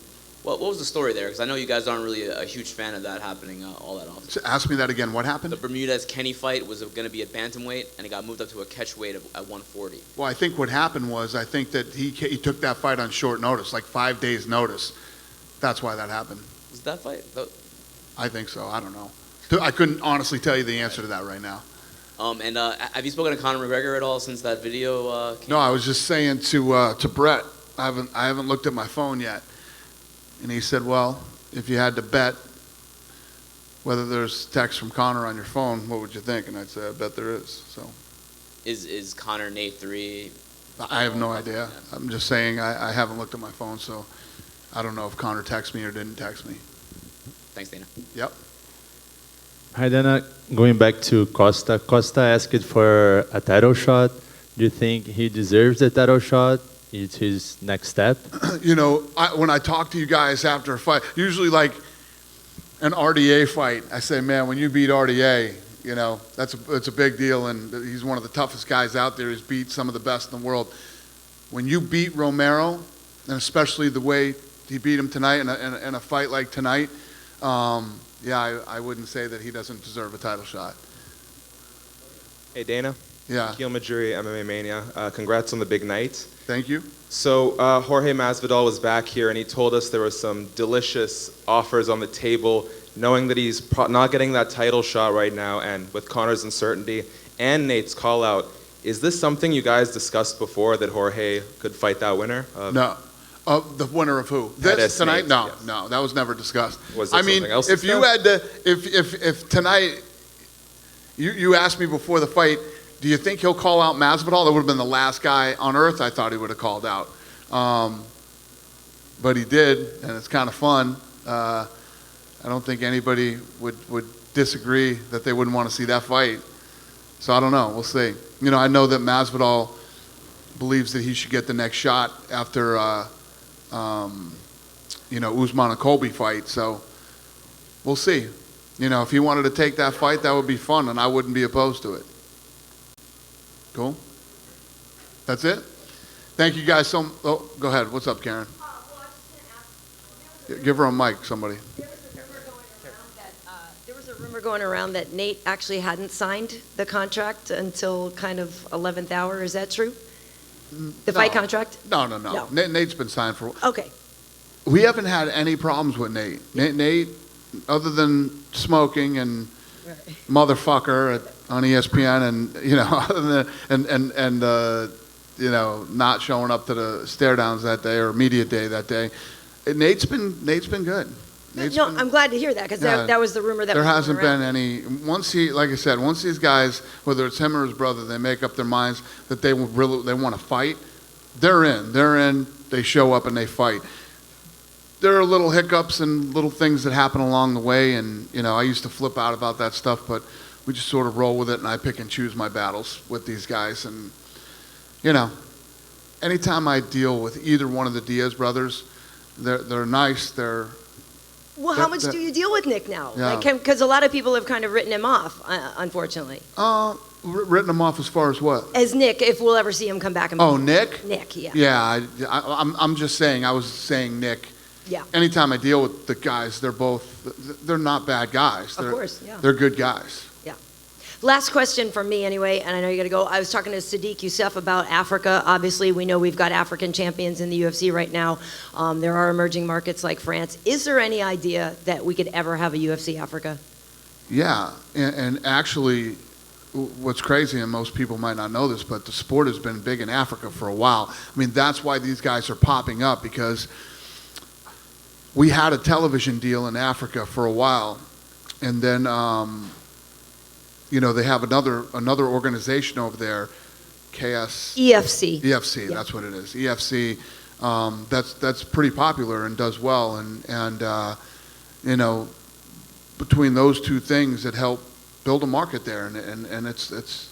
What was the story there? Because I know you guys aren't really a huge fan of that happening all that often. So ask me that again. What happened? The Bermudez-Kenney fight was going to be at bantamweight, and it got moved up to a catchweight at 140. Well, I think what happened was I think that he took that fight on short notice, like 5 days' notice. That's why that happened. Was that fight? I think so. I don't know. I couldn't honestly tell you the answer to that right now. And have you spoken to Conor McGregor at all since that video came No, I was just saying to Brett, I haven't looked at my phone yet. And he said, well, if you had to bet whether there's text from Conor on your phone, what would you think? And I'd say, I bet there is. So, Is Conor Nate 3? I have no idea. I'm just saying I haven't looked at my phone, so I don't know if Conor texted me or didn't text me. Thanks, Dana. Yep. Hi, Dana. Going back to Costa. Costa asked for a title shot. Do you think he deserves a title shot? It's his next step? You know, when I talk to you guys after a fight, usually like an RDA fight, I say, man, when you beat RDA, you know, it's a big deal, and he's one of the toughest guys out there. He's beat some of the best in the world. When you beat Romero, and especially the way he beat him tonight in a fight like tonight, I wouldn't say that he doesn't deserve a title shot. Hey, Dana. Yeah. Keel Majuri, MMA Mania. Congrats on the big night. Thank you. So Jorge Masvidal was back here, and he told us there were some delicious offers on the table, knowing that he's not getting that title shot right now, and with Conor's uncertainty and Nate's call-out. Is this something you guys discussed before, that Jorge could fight that winner? No. The winner of who? This tonight? No, that was never discussed. Was there something else if you had to, if tonight, you asked me before the fight, do you think he'll call out Masvidal? That would have been the last guy on earth I thought he would have called out. But he did, and it's kind of fun. I don't think anybody would disagree that they wouldn't want to see that fight. So I don't know. We'll see. You know, I know that Masvidal believes that he should get the next shot after, Usman and Colby fight. So we'll see. You know, if he wanted to take that fight, that would be fun, and I wouldn't be opposed to it. Cool? That's it? Thank you guys so much. Oh, go ahead. What's up, Karyn? Give her a mic, somebody. There was a rumor going around that Nate actually hadn't signed the contract until kind of 11th hour. Is that true? The fight contract? No. Nate's been signed for... Okay. We haven't had any problems with Nate. Nate, other than smoking and motherfucker on ESPN, and not showing up to the stare downs that day or media day that day. Nate's been good. I'm glad to hear that, because that was the rumor that there was hasn't going been around. any. Once these guys, whether it's him or his brother, they make up their minds that they want to fight. They're in. They show up and they fight. There are little hiccups and little things that happen along the way, and I used to flip out about that stuff, but we just sort of roll with it, and I pick and choose my battles with these guys. And anytime I deal with either one of the Diaz brothers, they're nice. Well, how much do you deal with Nick now? Yeah. Because a lot of people have kind of written him off, unfortunately. Written him off as far as what? As Nick, if we'll ever see him come back. Oh, Nick? Nick, yeah. Yeah, I'm just saying. I was saying Nick Yeah. Anytime I deal with the guys, they're not bad guys. Of course, yeah. They're good guys. Yeah. Last question from me anyway, and I know you got to go. I was talking to Sadiq Youssef about Africa. Obviously, we know we've got African champions in the UFC right now. There are emerging markets like France. Is there any idea that we could ever have a UFC Africa? Yeah, and actually, what's crazy, and most people might not know this, but the sport has been big in Africa for a while. I mean, that's why these guys are popping up, because we had a television deal in Africa for a while, and then they have another organization over there, EFC. EFC, yeah. That's what it is. EFC. That's pretty popular and does well, and between those two things, it helped build a market there, and it's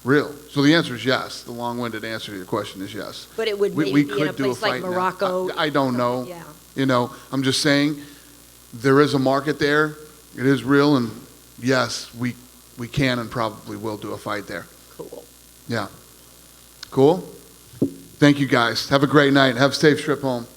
real. So the answer is yes. The long-winded answer to your question is yes. But it would we maybe be could in a do place like fight Morocco. now. I don't know. Yeah. I'm just saying there is a market there. It is real, and yes, we can and probably will do a fight there. Cool. Yeah. Cool? Thank you, guys. Have a great night. Have a safe trip home.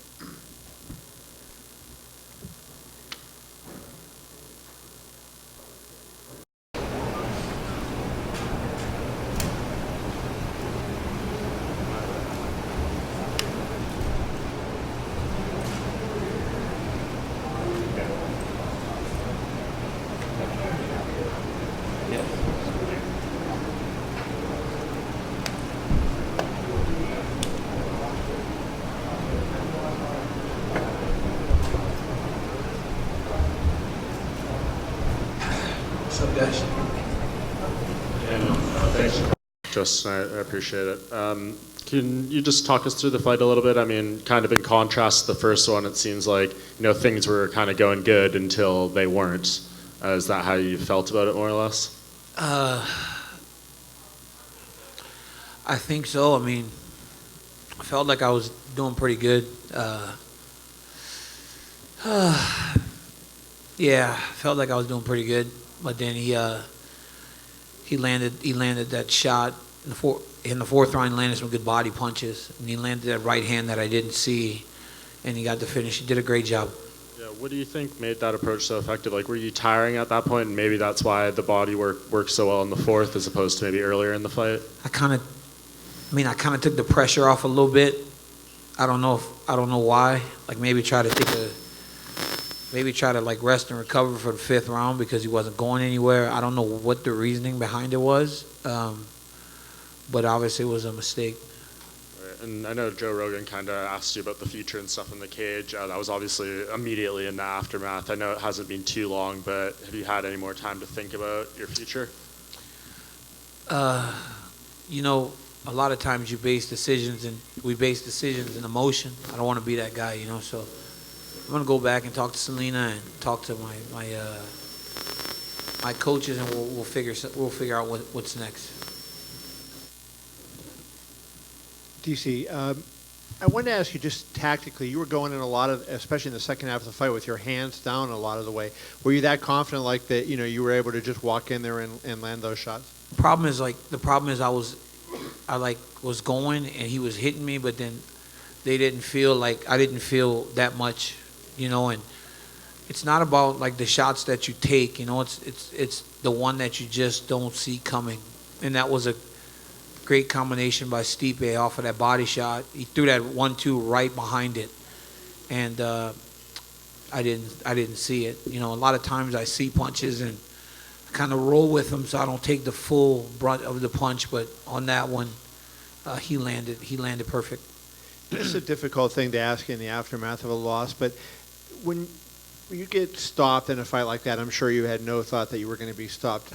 Justin, I appreciate it. Can you just talk us through the fight a little bit? I mean, kind of in contrast to the first one, it seems like things were kind of going good until they weren't. Is that how you felt about it, more or less? I think so. I mean, I felt like I was doing pretty good. Yeah, felt like I was doing pretty good. But then he landed that shot in the fourth round. He landed some good body punches, and he landed that right hand that I didn't see, and he got the finish. He did a great job. Yeah, what do you think made that approach so effective? Like, were you tiring at that point, and maybe that's why the body work worked so well in the fourth as opposed to maybe earlier in the fight? I kind of took the pressure off a little bit. I don't know why. Like maybe try to like rest and recover for the fifth round because he wasn't going anywhere. I don't know what the reasoning behind it was, but obviously it was a mistake. Right. And I know Joe Rogan kind of asked you about the future and stuff in the cage. That was obviously immediately in the aftermath. I know it hasn't been too long, but have you had any more time to think about your future? A lot of times we base decisions in emotion. I don't want to be that guy, so I'm going to go back and talk to Selena and talk to my coaches, and we'll figure out what's next. DC, I wanted to ask you just tactically, you were going in a lot of, especially in the second half of the fight, with your hands down a lot of the way. Were you that confident like that, you were able to just walk in there and land those shots? The problem is I was going and he was hitting me, but then I didn't feel that much, and it's not about like the shots that you take, it's the one that you just don't see coming. And that was a great combination by Stipe off of that body shot. He threw that 1-2 right behind it, and I didn't see it. A lot of times I see punches and kind of roll with them, so I don't take the full brunt of the punch. But on that one, he landed perfect. It's a difficult thing to ask in the aftermath of a loss, but when you get stopped in a fight like that, I'm sure you had no thought that you were going to be stopped.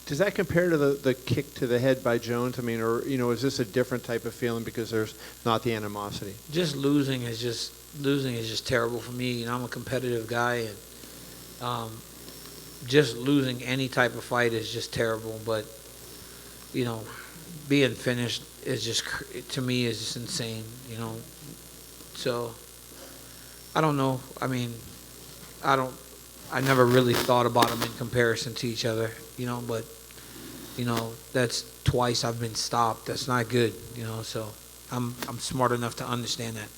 Does that compare to the kick to the head by Jones? I mean, or is this a different type of feeling because there's not the animosity? Just losing is just terrible for me. I'm a competitive guy, and just losing any type of fight is just terrible. But being finished is just, to me, is just insane. So I don't know. I mean, I never really thought about them in comparison to each other. But that's twice I've been stopped. That's not good. So I'm smart enough to understand that.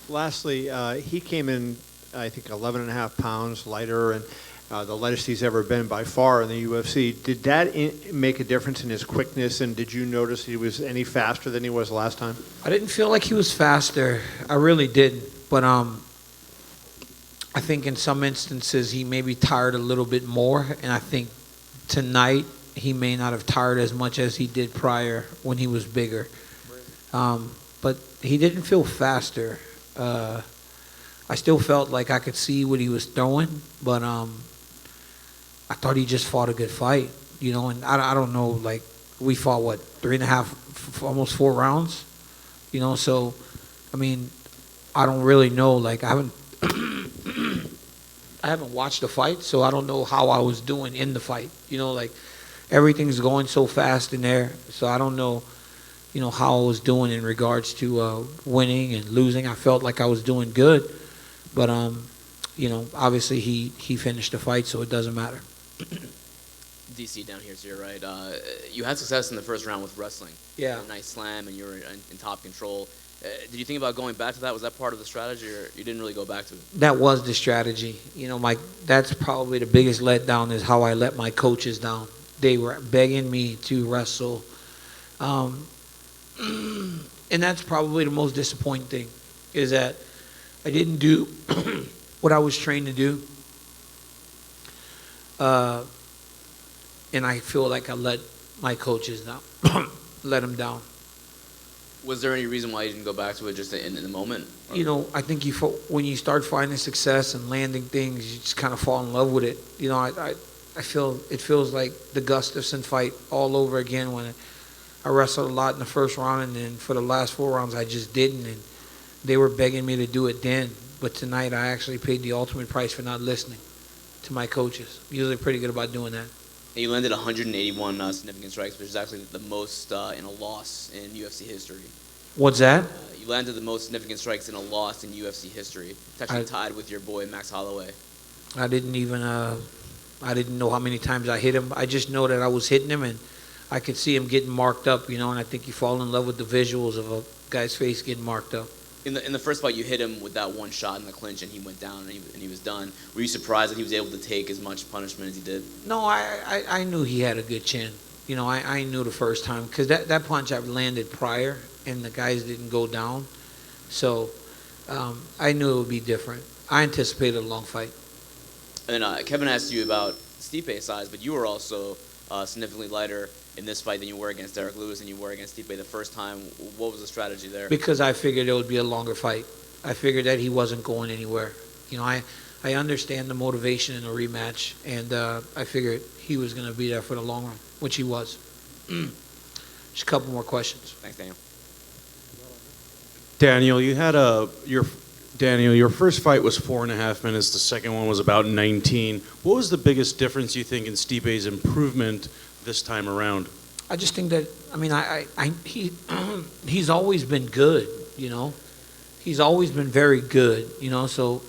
Lastly, he came in, I think, 11 and a half pounds lighter and the lightest he's ever been by far in the UFC. Did that make a difference in his quickness, and did you notice he was any faster than he was last time? I didn't feel like he was faster. I really didn't. But I think in some instances he maybe tired a little bit more, and I think tonight he may not have tired as much as he did prior when he was bigger. But he didn't feel faster. I still felt like I could see what he was throwing, but I thought he just fought a good fight, you know. And I don't know, like we fought what 3.5, almost 4 rounds, you know. So I mean, I don't really know. Like I haven't watched the fight, so I don't know how I was doing in the fight. You know, like everything's going so fast in there, so I don't know, you know, how I was doing in regards to winning and losing. I felt like I was doing good, but you know, obviously he finished the fight, so it doesn't matter. DC down here, so you're right. You had success in the first round with wrestling. Yeah. A nice slam, and you were in top control. Did you think about going back to that? Was that part of the strategy, or you didn't really go back to it? That was the strategy. You know, that's probably the biggest letdown is how I let my coaches down. They were begging me to wrestle. And that's probably the most disappointing thing, is that I didn't do what I was trained to do. And I feel like I let my coaches down, let them down. Was there any reason why you didn't go back to it just in the moment? Or? You know, I think when you start finding success and landing things, you just kind of fall in love with it. You know, I feel it feels like the Gustafsson fight all over again when I wrestled a lot in the first round, and then for the last 4 rounds I just didn't, and they were begging me to do it then. But tonight I actually paid the ultimate price for not listening to my coaches. I'm usually pretty good about doing that. And you landed 181 significant strikes, which is actually the most in a loss in UFC history. What's that? You landed the most significant strikes in a loss in UFC history. It's actually tied with your boy Max Holloway. I didn't even I didn't know how many times I hit him. I just know that I was hitting him, and I could see him getting marked up, you know, and I think you fall in love with the visuals of a guy's face getting marked up. In the first fight, you hit him with that one shot in the clinch, and he went down, and he was done. Were you surprised that he was able to take as much punishment as he did? No, I knew he had a good chin. You know, I knew the first time, because that punch I landed prior, and the guys didn't go down. So I knew it would be different. I anticipated a long fight. And then Kevin asked you about Stipe's size, but you were also significantly lighter in this fight than you were against Derek Lewis and you were against Stipe the first time. What was the strategy there? Because I figured it would be a longer fight. I figured that he wasn't going anywhere. You know, I understand the motivation in a rematch, and I figured he was going to be there for the long run, which he was. Just a couple more questions. Thanks, Daniel. Daniel, your first fight was 4.5 minutes. The second one was about 19. What was the biggest difference you think in Stipe's improvement this time around? I just think that, I mean, he's always been good, you know. He's always been very good, you know. So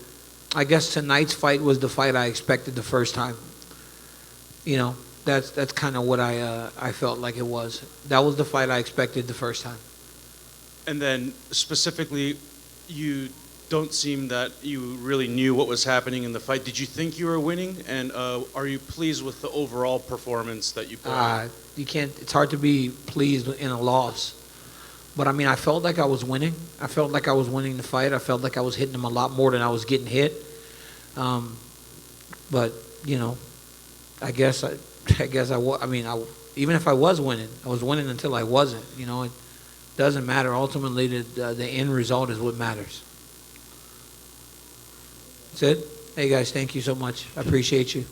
I guess tonight's fight was the fight I expected the first time. You know, that's kind of what I felt like it was. That was the fight I expected the first time. And then specifically, you don't seem that you really knew what was happening in the fight. Did you think you were winning? And are you pleased with the overall performance that you put on? You can't. It's hard to be pleased in a loss. But I mean, I felt like I was winning. I felt like I was winning the fight. I felt like I was hitting him a lot more than I was getting hit. But you know, I guess even if I was winning, I was winning until I wasn't. You know, it doesn't matter. Ultimately, the end result is what matters. That's it. Hey guys, thank you so much. I appreciate you.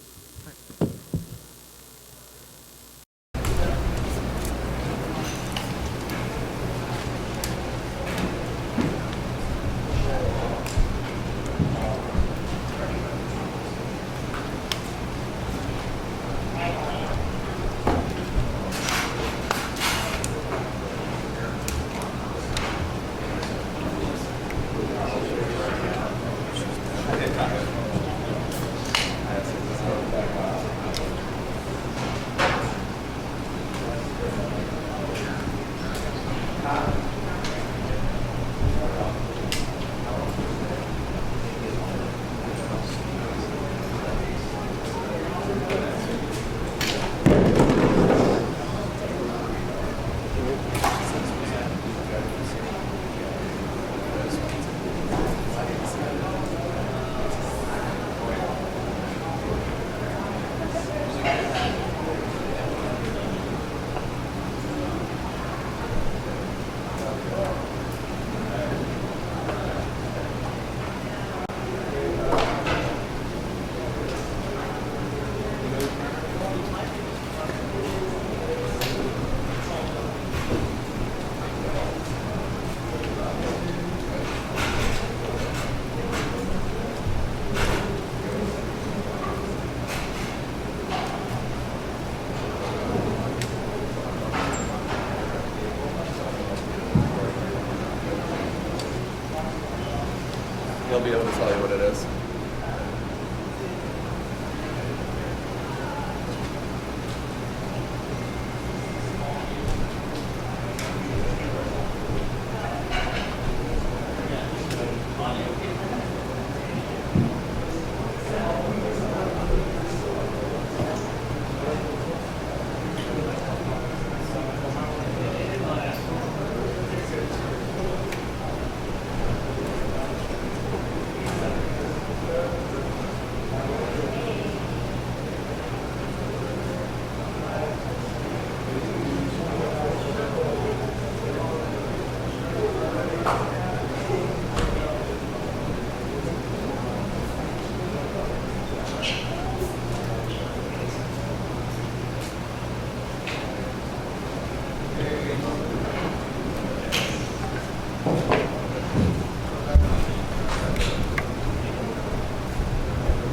he'll be able to tell you what it is.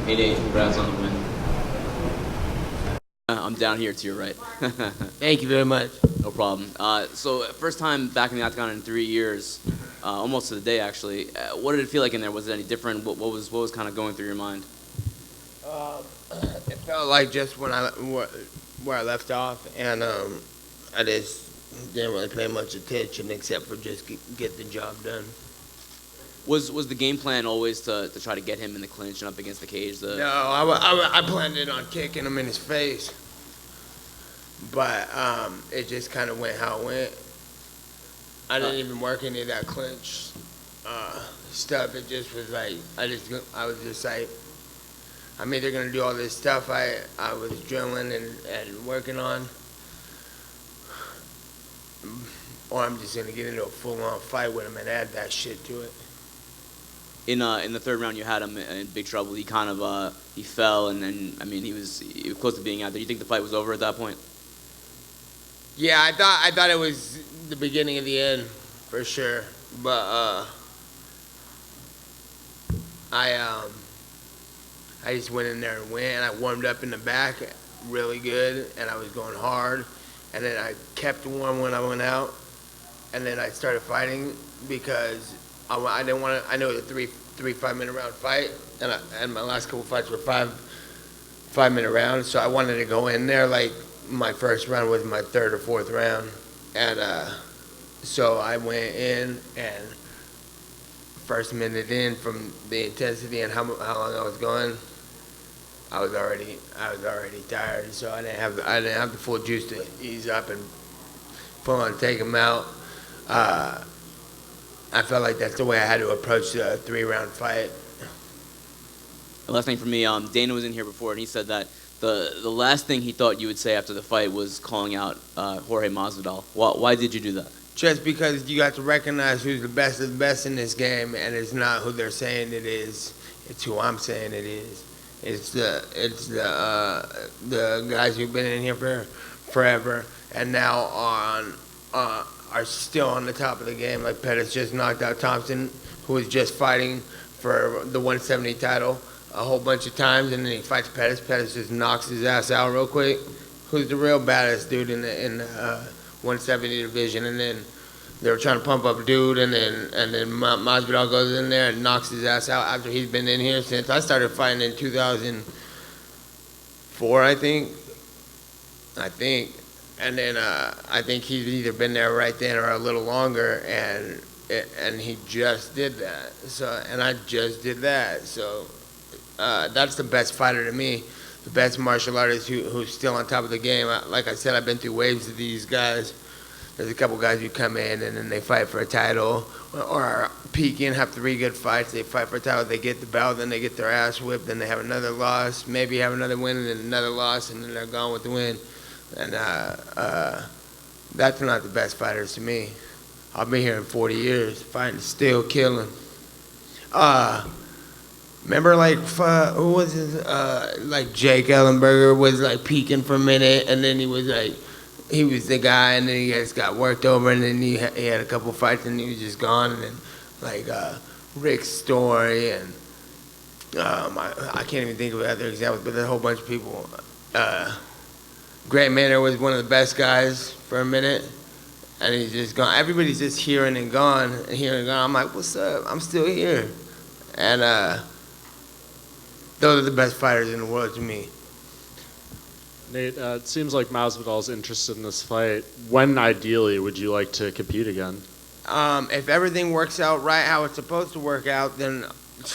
Hey, congrats on the win. I'm down here to your right. Thank you very much. No problem. So first time back in the octagon in 3 years, almost to the day actually. What did it feel like in there? Was it any different? What was kind of going through your mind? It felt like just where I left off, and I just didn't really pay much attention except for just get the job done. Was the game plan always to try to get him in the clinch and up against the cage? No, I planned it on kicking him in his face, but it just kind of went how it went. I didn't even work any of that clinch stuff. It just was like I was just like, I'm either gonna do all this stuff I was drilling and working on, or I'm just gonna get into a full-on fight with him and add that shit to it. In the third round, you had him in big trouble. He kind of he fell, and then I mean he was close to being out there. You think the fight was over at that point? Yeah, I thought it was the beginning of the end for sure, but I just went in there and went, and I warmed up in the back really good, and I was going hard, and then I kept warm when I went out, and then I started fighting because I didn't want to. I know it was a 3 5-minute round fight, and my last couple fights were 5-minute rounds, so I wanted to go in there like my first round was my third or fourth round, and so I went in, and first minute in from the intensity and how long I was going, I was already tired, so I didn't have the full juice to ease up and full on take him out. I felt like that's the way I had to approach the 3-round fight. The last thing for me, Dana was in here before, and he said that the last thing he thought you would say after the fight was calling out Jorge Masvidal. Why did you do that? Just because you got to recognize who's the best of the best in this game, and it's not who they're saying it is. It's who I'm saying it is. It's the guys who've been in here for forever and now are still on the top of the game. Like Pettis just knocked out Thompson, who was just fighting for the 170 title a whole bunch of times, and then he fights Pettis. Pettis just knocks his ass out real quick. Who's the real baddest dude in the 170 division? And then they were trying to pump up dude, and then Masvidal goes in there and knocks his ass out after he's been in here since I started fighting in 2004, I think. And then I think he's either been there right then or a little longer, and he just did that. So, and I just did that. So that's the best fighter to me, the best martial artist who's still on top of the game. Like I said, I've been through waves of these guys. There's a couple guys who come in and then they fight for a title or peak in, have 3 good fights. They fight for a title, they get the belt, then they get their ass whipped, then they have another loss, maybe have another win and then another loss, and then they're gone with the win. And that's not the best fighters to me. I've been here in 40 years, fighting, still killing. Remember, like, who was his, like Jake Ellenberger was like peaking for a minute, and then he was the guy, and then he just got worked over, and then he had a couple fights, and he was just gone. And then like Rick's story, and I can't even think of other examples, but there's a whole bunch of people. Grant Manor was one of the best guys for a minute, and he's just gone. Everybody's just hearing and gone, and hearing and gone. I'm like, what's up? I'm still here. And those are the best fighters in the world to me. Nate, it seems like Masvidal's interested in this fight. When ideally would you like to compete again? If everything works out right how it's supposed to work out, then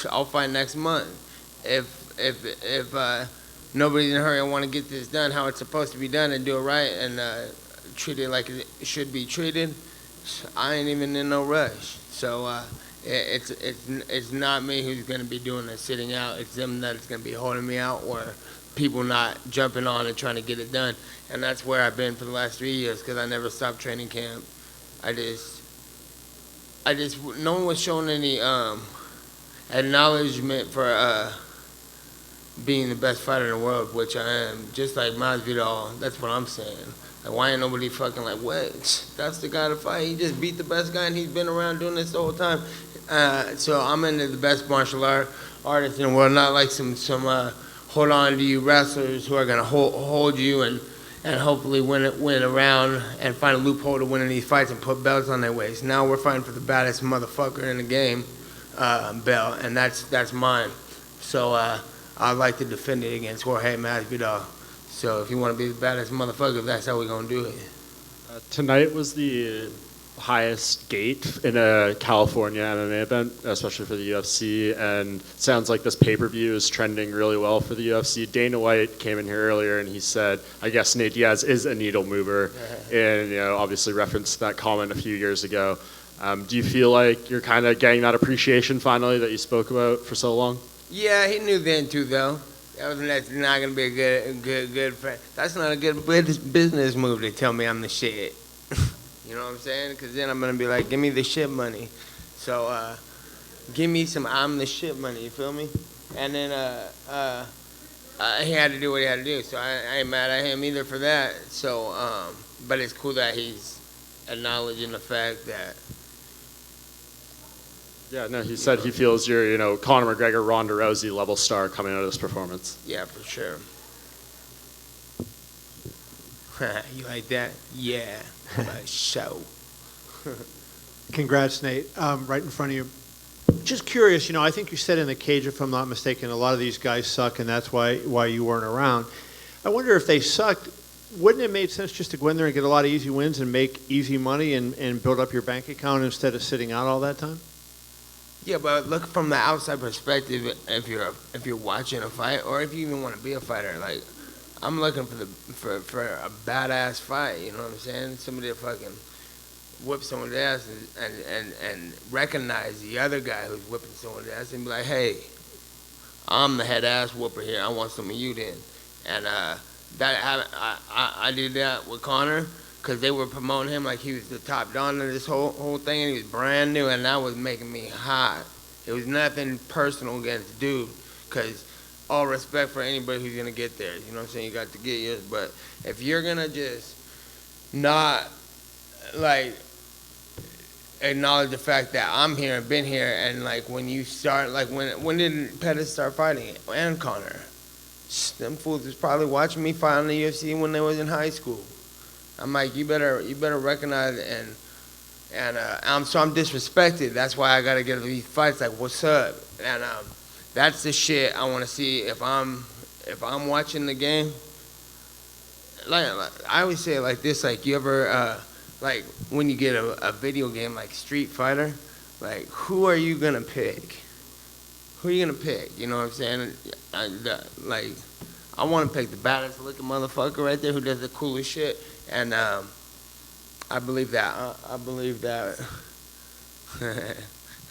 I'll fight next month. If nobody's in a hurry, I want to get this done how it's supposed to be done and do it right and treat it like it should be treated, I ain't even in no rush. So it's not me who's gonna be doing the sitting out. It's them that's gonna be holding me out, or people not jumping on and trying to get it done. And that's where I've been for the last 3 years, because I never stopped training camp. I just no one was showing any acknowledgement for being the best fighter in the world, which I am. Just like Masvidal, that's what I'm saying. Like, why ain't nobody fucking like, what? That's the guy to fight. He just beat the best guy, and he's been around doing this the whole time. So I'm into the best martial artists in the world, not like some hold on to you wrestlers who are gonna hold you and hopefully win around and find a loophole to win in these fights and put belts on their waist. Now we're fighting for the baddest motherfucker in the game, belt, and that's mine. So I'd like to defend it against Jorge Masvidal. So if you want to be the baddest motherfucker, that's how we're gonna do it. Tonight was the highest gate in a California MMA event, especially for the UFC, and sounds like this pay-per-view is trending really well for the UFC. Dana White came in here earlier and he said, I guess Nate Diaz is a needle mover, and obviously referenced that comment a few years ago. Do you feel like you're kind of getting that appreciation finally that you spoke about for so long? Yeah, he knew then too, though. That's not gonna be a good friend. That's not a good business move to tell me I'm the shit. You know what I'm saying? Because then I'm going to be like, give me the shit money. So give me some I'm the shit money, you feel me? And then he had to do what he had to do. So I ain't mad at him either for that. So, but it's cool that he's acknowledging the fact that. Yeah, no, he said he feels you're, Conor McGregor, Ronda Rousey level star coming out of this performance. Yeah, for sure. You like that? Yeah. Show. Congrats, Nate. Right in front of you. Just curious, I think you said in the cage, if I'm not mistaken, a lot of these guys suck, and that's why you weren't around. I wonder if they sucked, wouldn't it have made sense just to go in there and get a lot of easy wins and make easy money and build up your bank account instead of sitting out all that time? Yeah, but look from the outside perspective. If you're watching a fight, or if you even want to be a fighter, like, I'm looking for a badass fight, you know what I'm saying? Somebody to fucking whip someone's ass and recognize the other guy who's whipping someone's ass and be like, hey, I'm the head ass whooper here. I want some of you then. And I did that with Conor because they were promoting him like he was the top don of this whole thing, and he was brand new, and that was making me hot. It was nothing personal against the dude, because all respect for anybody who's gonna get there. You know what I'm saying? You got to get yours. But if you're gonna just not like acknowledge the fact that I'm here and been here, and like when you start, like when did Pettis start fighting and Conor? Them fools was probably watching me fight on the UFC when they was in high school. I'm like, you better recognize it, and I'm disrespected. That's why I gotta get these fights. Like, what's up? And that's the shit I want to see if I'm watching the game. Like I always say it like this: like, you ever like when you get a video game like Street Fighter, like, who are you gonna pick? Who are you gonna pick? You know what I'm saying? I want to pick the baddest looking motherfucker right there who does the coolest shit, and I believe that. I believe that.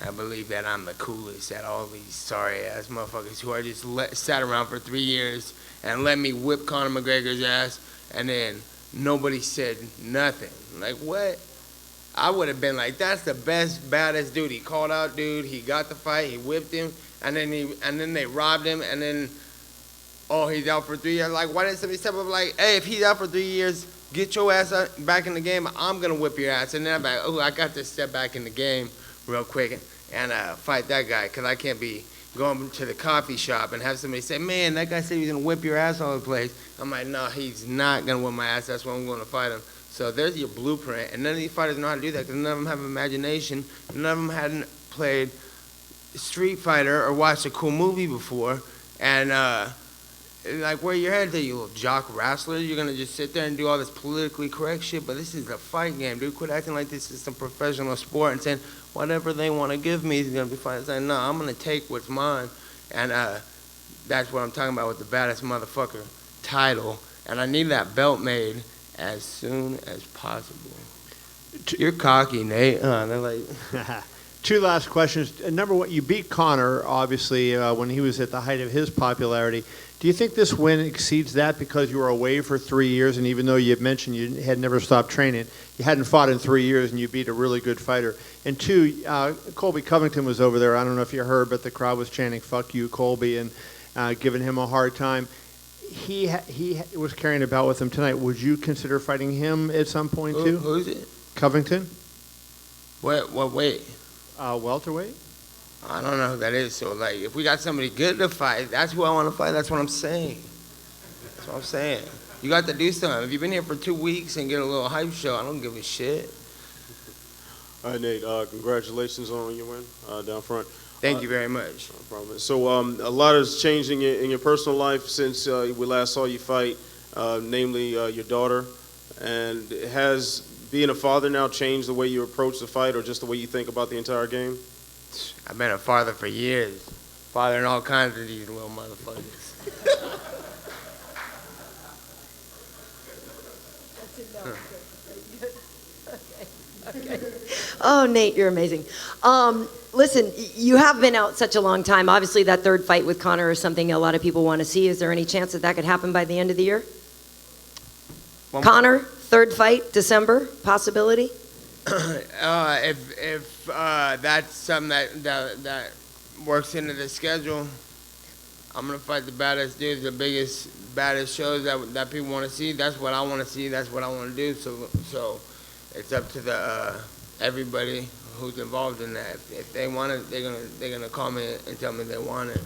I believe that I'm the coolest at all these sorry ass motherfuckers who are just sat around for 3 years and let me whip Conor McGregor's ass, and then nobody said nothing. Like, what? I would have been like, that's the best, baddest dude. He called out dude, he got the fight, he whipped him, and then they robbed him, and then, oh, he's out for 3 years. Like, why didn't somebody step up like, hey, if he's out for 3 years, get your ass back in the game, I'm gonna whip your ass. And then I'm like, oh, I got to step back in the game real quick and fight that guy, because I can't be going to the coffee shop and have somebody say, man, that guy said he was going to whip your ass all over the place. I'm like, no, he's not going to whip my ass. That's why I'm going to fight him. So there's your blueprint. And none of these fighters know how to do that because none of them have imagination. None of them hadn't played Street Fighter or watched a cool movie before, and like, where your head at, you little jock wrestler? You're gonna just sit there and do all this politically correct shit, but this is a fight game, dude. Quit acting like this is some professional sport and saying whatever they want to give me is gonna be fine. Saying no, I'm gonna take what's mine, and that's what I'm talking about with the baddest motherfucker title, and I need that belt made as soon as possible. You're cocky, Nate. They're like. Two last questions. Number one, you beat Conor, obviously, when he was at the height of his popularity. Do you think this win exceeds that because you were away for 3 years, and even though you had mentioned you had never stopped training, you hadn't fought in 3 years, and you beat a really good fighter? And two, Colby Covington was over there. I don't know if you heard, but the crowd was chanting, "Fuck you, Colby," and giving him a hard time. He was carrying about with him tonight. Would you consider fighting him at some point, too? Who's it? Covington? What weight? Welterweight? I don't know who that is. So, like, if we got somebody good to fight, that's who I want to fight. That's what I'm saying. That's what I'm saying. You got to do something. If you've been here for 2 weeks and get a little hype show, I don't give a shit. All right, Nate, congratulations on your win down front. Thank you very much. No problem. So a lot is changing in your personal life since we last saw you fight, namely your daughter. And has being a father now changed the way you approach the fight or just the way you think about the entire game? I've been a father for years. Fathering all kinds of these little motherfuckers. Okay. Oh, Nate, you're amazing. Listen, you have been out such a long time. Obviously, that third fight with Conor is something a lot of people want to see. Is there any chance that that could happen by the end of the year? Conor, third fight, December, possibility? If that's something that works into the schedule, I'm gonna fight the baddest dudes, the biggest, baddest shows that people want to see. That's what I want to see. That's what I want to do. So it's up to the everybody who's involved in that. If they want it, they're gonna call me and tell me they want it.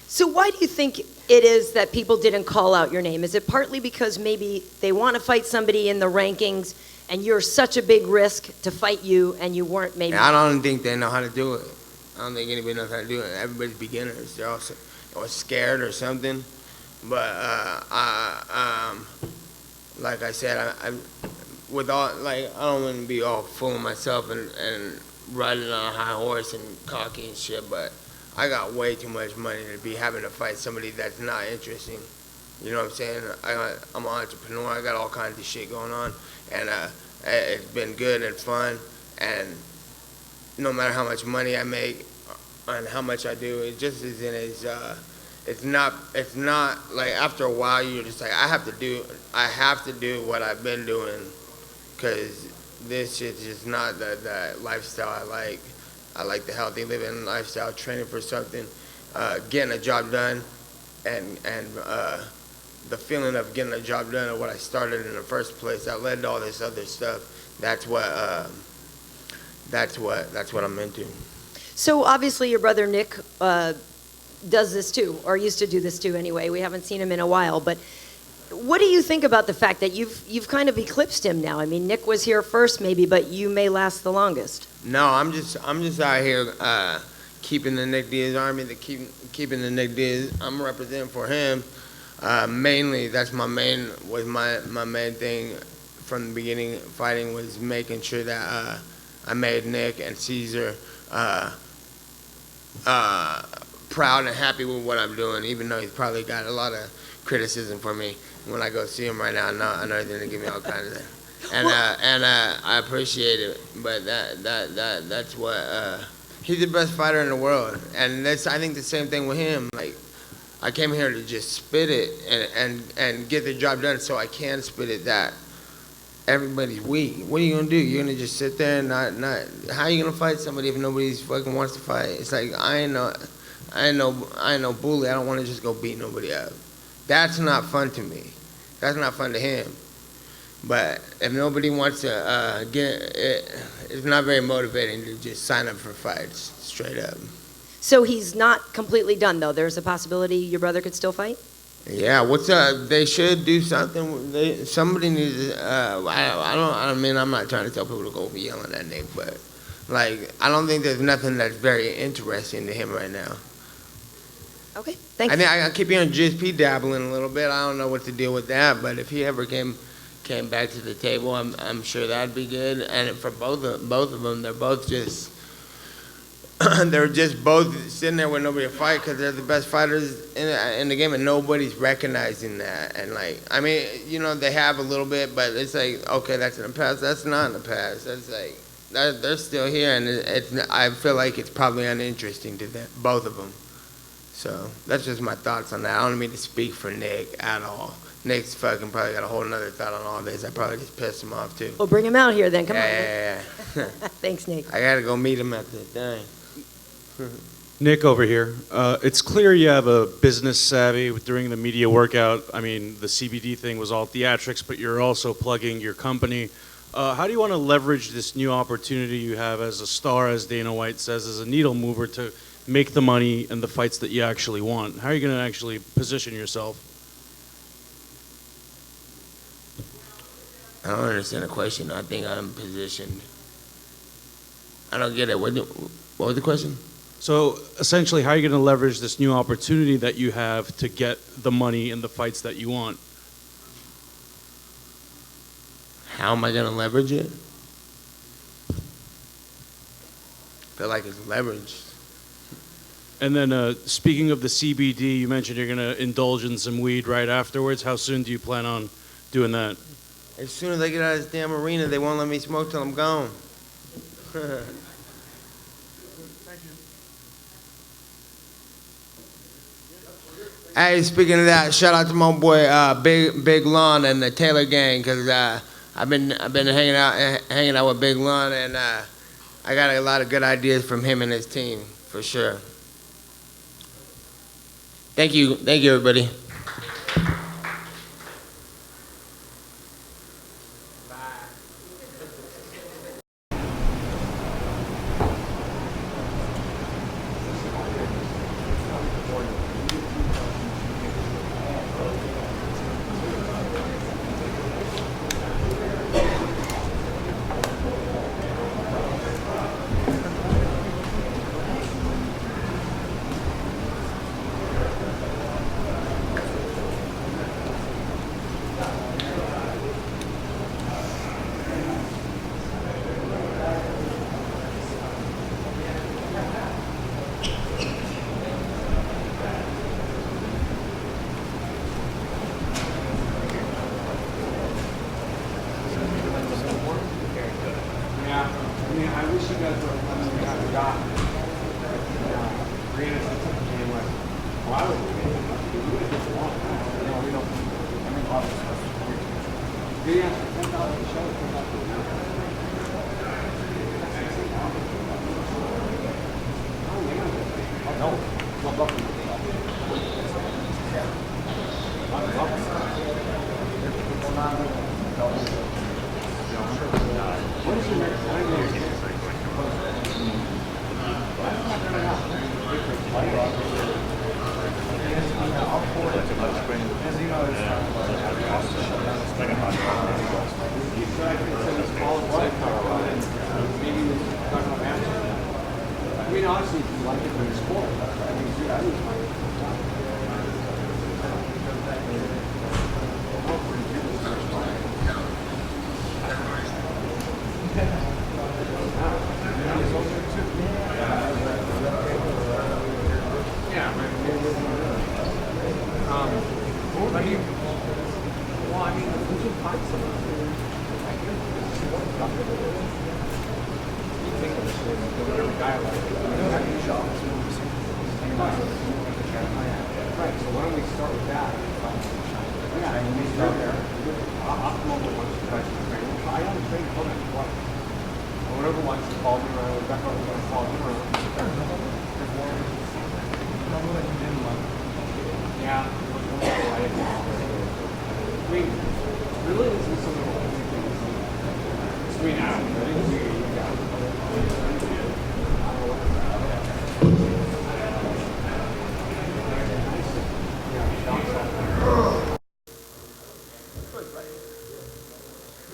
So why do you think it is that people didn't call out your name? Is it partly because maybe they want to fight somebody in the rankings and you're such a big risk to fight you and you weren't maybe? I don't think they know how to do it. I don't think anybody knows how to do it. Everybody's beginners. They're also scared or something. But like I said, I don't want to be all fooling myself and riding on a high horse and cocky and shit, but I got way too much money to be having to fight somebody that's not interesting. You know what I'm saying? I'm an entrepreneur. I got all kinds of shit going on, and it's been good and fun. And no matter how much money I make and how much I do, it just isn't as. It's not like after a while you're just like I have to do what I've been doing, because this shit's just not the lifestyle I like. I like the healthy living lifestyle, training for something, getting a job done, and the feeling of getting a job done, or what I started in the first place, that led to all this other stuff. That's what I'm into. So obviously your brother Nick does this too, or used to do this too anyway. We haven't seen him in a while, but what do you think about the fact that you've kind of eclipsed him now? I mean, Nick was here first maybe, but you may last the longest. No, I'm just out here keeping the Nick Diaz army, keeping the Nick Diaz. I'm representing for him. Mainly, that's my main thing from the beginning. Fighting was making sure that I made Nick and Caesar proud and happy with what I'm doing, even though he's probably got a lot of criticism for me. When I go see him right now, I know he's gonna give me all kinds of things. And I appreciate it, but that's what he's the best fighter in the world, and I think the same thing with him. Like, I came here to just spit it and get the job done, so I can spit it. That everybody's weak. What are you gonna do? You're gonna just sit there and not? How are you gonna fight somebody if nobody fucking wants to fight? It's like I ain't no bully. I don't want to just go beat nobody up. That's not fun to me. That's not fun to him. But if nobody wants to get it, it's not very motivating to just sign up for fights, straight up. So he's not completely done, though. There's a possibility your brother could still fight? Yeah, they should do something. Somebody needs to, I mean, I'm not trying to tell people to go yelling at Nick, but Like, I don't think there's nothing that's very interesting to him right now. Okay, thank you. I keep hearing GSP dabbling a little bit. I don't know what to deal with that, but if he ever came back to the table, I'm sure that'd be good. And for both of them, they're both just they're just both sitting there with nobody to fight because they're the best fighters in the game, and nobody's recognizing that. And like, I mean, you know, they have a little bit, but it's like, okay, that's in the past. That's not in the past. That's like they're still here, and I feel like it's probably uninteresting to them, both of them. So that's just my thoughts on that. I don't mean to speak for Nick at all. Nick's fucking probably got a whole nother thought on all this. I probably just pissed him off too. Well, bring him out here then. Come on. Yeah. Thanks, Nick. I gotta go meet him at the thing. Nick over here. It's clear you have a business savvy during the media workout. I mean, the CBD thing was all theatrics, but you're also plugging your company. How do you want to leverage this new opportunity you have as a star, as Dana White says, as a needle mover to make the money and the fights that you actually want? How are you going to actually position yourself? I don't understand the question. I think I'm positioned. I don't get it. What was the question? So essentially, how are you going to leverage this new opportunity that you have to get the money and the fights that you want? How am I going to leverage it? I feel like it's leveraged. And then speaking of the CBD, you mentioned you're going to indulge in some weed right afterwards. How soon do you plan on doing that? As soon as I get out of this damn arena, they won't let me smoke till I'm gone. Hey, speaking of that, shout out to my boy Big Lon and the Taylor Gang, because I've been hanging out with Big Lon, and I got a lot of good ideas from him and his team for sure. Thank you, everybody.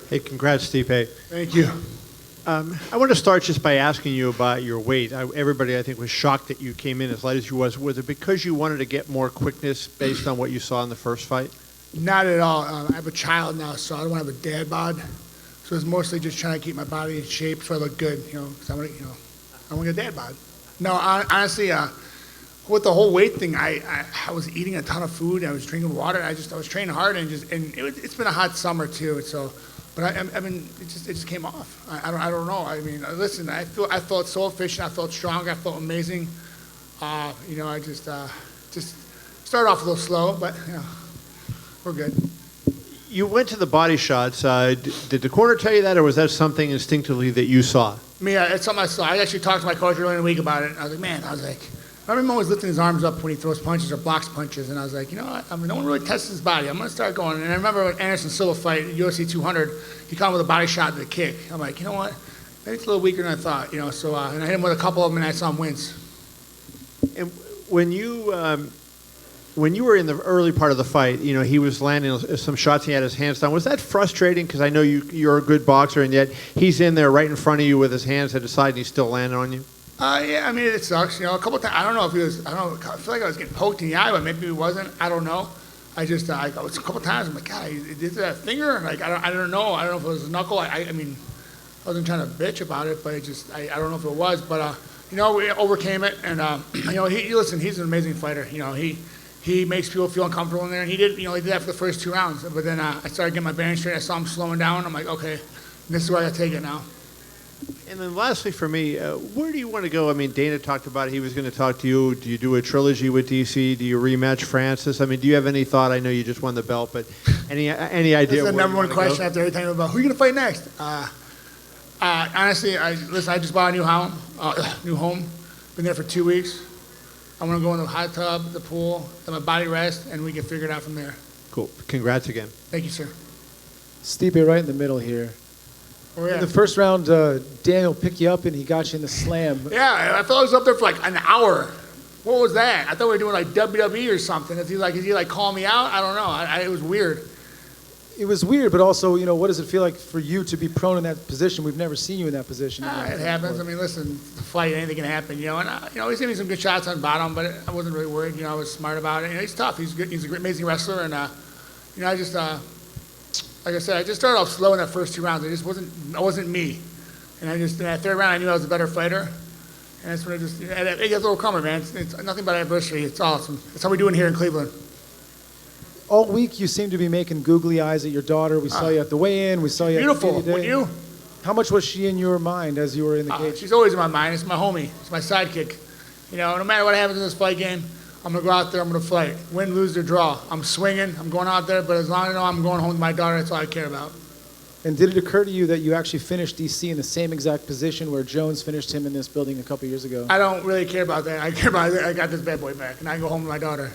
Hey, congrats, Stipe. Thank you. I want to start just by asking you about your weight. Everybody, I think, was shocked that you came in as light as you was. Was it because you wanted to get more quickness based on what you saw in the first fight? Not at all. I have a child now, so I don't want to have a dad bod. So it's mostly just trying to keep my body in shape so I look good, because I want to get a dad bod. No, honestly, with the whole weight thing, I was eating a ton of food. I was drinking water. I was training hard, and it's been a hot summer too. So, but I mean, it just came off. I don't know. I mean, listen, I felt so efficient. I felt strong. I felt amazing. I just started off a little slow, but we're good. You went to the body shots. Did the corner tell you that, or was that something instinctively that you saw? It's something I saw. I actually talked to my coach earlier in the week about it. I was like, I remember him always lifting his arms up when he throws punches or blocks punches, and I was like, you know what? No one really tests his body. I'm going to start going. And I remember when Anderson Silva fight, UFC 200, he caught him with a body shot and a kick. I'm like, you know what? Maybe it's a little weaker than I thought, So, and I hit him with a couple of them, and I saw him wince. And when you were in the early part of the fight, he was landing some shots. He had his hands down. Was that frustrating? Because I know you're a good boxer, and yet he's in there right in front of you with his hands at his side, and he's still landing on you. Yeah, I mean, it sucks. A couple of times, I don't know if he was, I feel like I was getting poked in the eye, but maybe he wasn't. I don't know. I was a couple of times, I'm like, God, is that a finger? Like, I don't know. I don't know if it was a knuckle. I mean, I wasn't trying to bitch about it, but I don't know if it was. But, we overcame it. And, listen, he's an amazing fighter. He makes people feel uncomfortable in there. And he did that for the first 2 rounds. But then I started getting my bearings straight. I saw him slowing down. I'm like, okay, this is where I got to take it now. And then lastly for me, where do you want to go? I mean, Dana talked about he was going to talk to you. Do you do a trilogy with DC? Do you rematch Francis? I mean, do you have any thought? I know you just won the belt, but any idea? That's the number one question after every time about who are you going to fight next? Honestly, I just bought a new home. Been there for 2 weeks. I want to go in the hot tub, the pool, let my body rest, and we can figure it out from there. Cool. Congrats again. Thank you, sir. Stipe right in the middle here. In the first round, Daniel picked you up and he got you in the slam. Yeah, I thought I was up there for like an hour. What was that? I thought we were doing like WWE or something. Is he calling me out? I don't know. It was weird. It was weird, but also, what does it feel like for you to be prone in that position? We've never seen you in that position. It happens. I mean, listen, the fight, anything can happen, And he's giving me some good shots on bottom, but I wasn't really worried. I was smart about it. He's tough. He's good. He's an amazing wrestler, and I just. Like I said, I just started off slow in that first 2 rounds. I wasn't me. And in that third round, I knew I was a better fighter. And that's when it gets a little calmer, man. It's nothing but adversity. It's awesome. That's how we do it here in Cleveland. All week, you seem to be making googly eyes at your daughter. We saw you at the weigh-in. We saw you beautiful. At the Wouldn't you? How much was she in your mind as you were in the cage? She's always in my mind. It's my homie. It's my sidekick. No matter what happens in this fight game, I'm going to go out there, I'm going to fight. Win, lose, or draw. I'm swinging, I'm going out there, but as long as I know I'm going home with my daughter, that's all I care about. And did it occur to you that you actually finished DC in the same exact position where Jones finished him in this building a couple years ago? I don't really care about that. I care about I got this bad boy back, and I can go home with my daughter.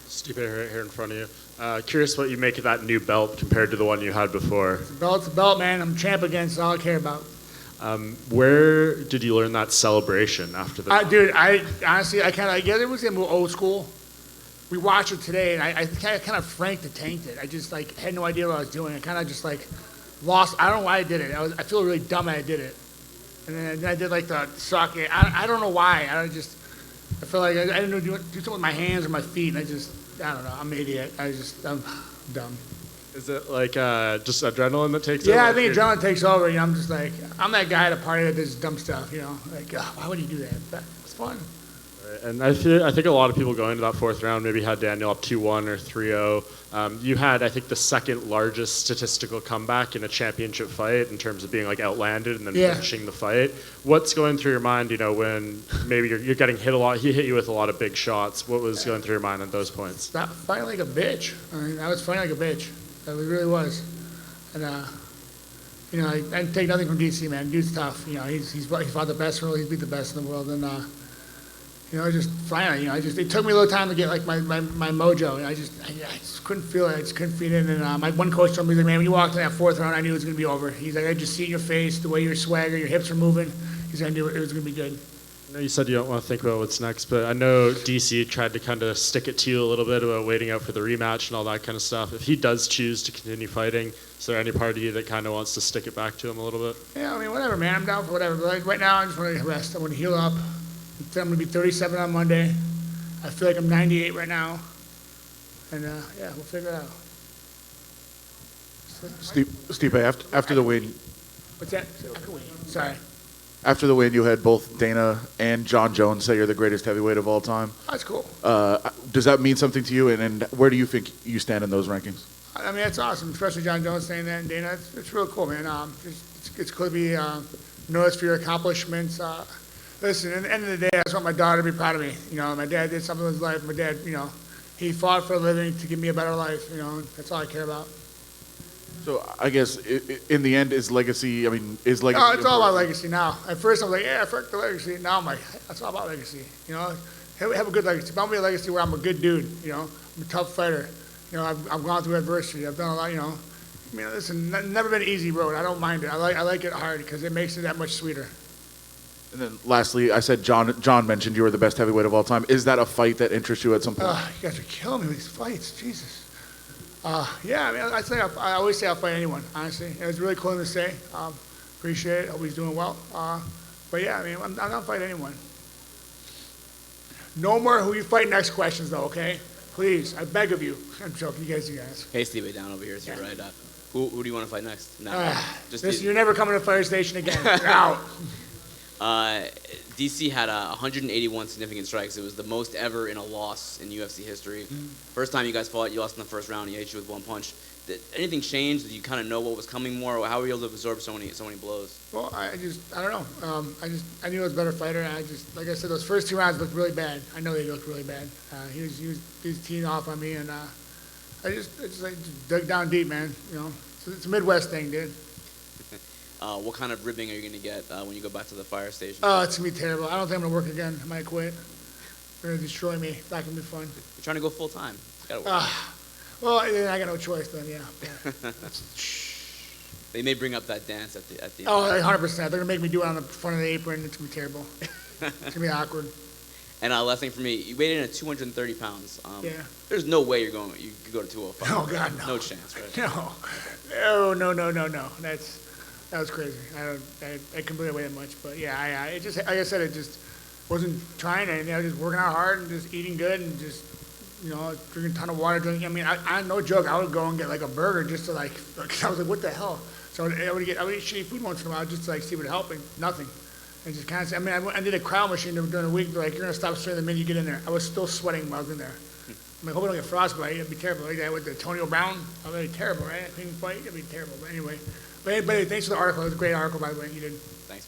Stipe here in front of you. Curious what you make of that new belt compared to the one you had before. It's a belt, man. I'm champ again, so all I care about. Where did you learn that celebration after the dude, honestly, I it was a little old school. We watched it today, and I kind of franked and tanked it. I just had no idea what I was doing. I kind of just lost. I don't know why I did it. I feel really dumb that I did it. And then I did the suck it. I don't know why. I feel like I didn't do something with my hands or my feet, and I don't know. I'm an idiot. I'm dumb. Is it just adrenaline that takes over? Yeah, I think adrenaline takes over. I'm just I'm that guy at a party that does dumb stuff. Why would you do that? But it's fun. And I think a lot of people going into that fourth round maybe had Daniel up 2-1 or 3-0. You had, I think, the second largest statistical comeback in a championship fight in terms of being outlanded and then finishing the fight. What's going through your mind, when maybe you're getting hit a lot? He hit you with a lot of big shots. What was going through your mind at those points? Stop fighting like a bitch. I was fighting like a bitch. It really was. And, I didn't take nothing from DC, man. Dude's tough. He fought the best in the world. He's beat the best in the world. And, just finally, it took me a little time to get my mojo. And I just couldn't feel it. I just couldn't feed in. And my one coach told me, man, when you walked in that fourth round, I knew it was going to be over. He's like, I just see in your face, the way your swagger, your hips are moving. He's going to do it. It was going to be good. I know you said you don't want to think about what's next, but I know DC tried to kind of stick it to you a little bit about waiting out for the rematch and all that kind of stuff. If he does choose to continue fighting, is there any part of you that kind of wants to stick it back to him a little bit? Yeah, I mean, whatever, man. I'm down for whatever. But like, right now, I just want to rest. I want to heal up. I'm going to be 37 on Monday. I feel like I'm 98 right now. And, yeah, we'll figure it out. Stipe, after the win, What's that? Sorry. after the win, you had both Dana and John Jones say you're the greatest heavyweight of all time. That's cool. Does that mean something to you? And where do you think you stand in those rankings? I mean, it's awesome, especially John Jones saying that and Dana. It's real cool, man. It's cool to be noticed for your accomplishments. Listen, at the end of the day, I just want my daughter to be proud of me. You know, my dad did something with his life. My dad, you know, he fought for a living to give me a better life. You know, that's all I care about. So I guess in the end, is legacy? I mean, is legacy? No, it's all about legacy now. At first, I was like, yeah, fuck the legacy. Now I'm like, that's all about legacy. You know, have a good legacy. But I want me a legacy where I'm a good dude. You know, I'm a tough fighter. You know, I've gone through adversity. I've done a lot. You know, I mean, listen, never been an easy road. I don't mind it. I like it hard because it makes it that much sweeter. And then lastly, I said John mentioned you were the best heavyweight of all time. Is that a fight that interests you at some point? You guys are killing me with these fights. Jesus. Yeah, I mean, I always say I'll fight anyone, honestly. It was really cool to say. Appreciate it. Hope he's doing well. But yeah, I mean, I'm not fight anyone. No more who you fight next questions, though, okay? Please, I beg of you. I'm joking, you guys. Hey, Steve, down over here. So you're right. Who do you want to fight next? No, Listen, you're never coming to fire station again. You're out. DC had 181 significant strikes. It was the most ever in a loss in UFC history. First time you guys fought, you lost in the first round. He hit you with one punch. Did anything change? Did you kind of know what was coming more? Or how were you able to absorb so many blows? Well, I don't know. I knew I was a better fighter. Like I said, those first 2 rounds looked really bad. I know they looked really bad. He was teeing off on me, and I just dug down deep, man. You know, it's a Midwest thing, dude. What kind of ribbing are you going to get when you go back to the fire station? Oh, it's going to be terrible. I don't think I'm going to work again. I might quit. They're going to destroy me. It's not going to be fun. You're trying to go full time. You gotta work. Well, I got no choice then, yeah. They may bring up that dance at the Oh, 100%. They're going to make me do it on the front of the apron. It's going to be terrible. It's going to be awkward. And last thing for me, you weighed in at 230 pounds. Yeah. There's no way you could go to 205. Oh, God, no. No chance, right? No. That was crazy. I completely weigh that much. But yeah, it just, like I said, it just wasn't trying anything. I was just working out hard and just eating good and just, you know, drinking a ton of water. I mean, I no joke, I would go and get like a burger just to because I was like, what the hell? So I would eat shitty food once in a while just to like see what helped, and nothing. And just kind of, I mean, I did a crowd machine during the week. They're like, you're going to stop sweating the minute you get in there. I was still sweating while I was in there. I'm like, hope I don't get frostbite. It'd be terrible. Like that with the Antonio Brown. That would be terrible, right? Clean fight. It'd be terrible. But anyway. But thanks for the article. It was a great article, by the way. You did. Thanks.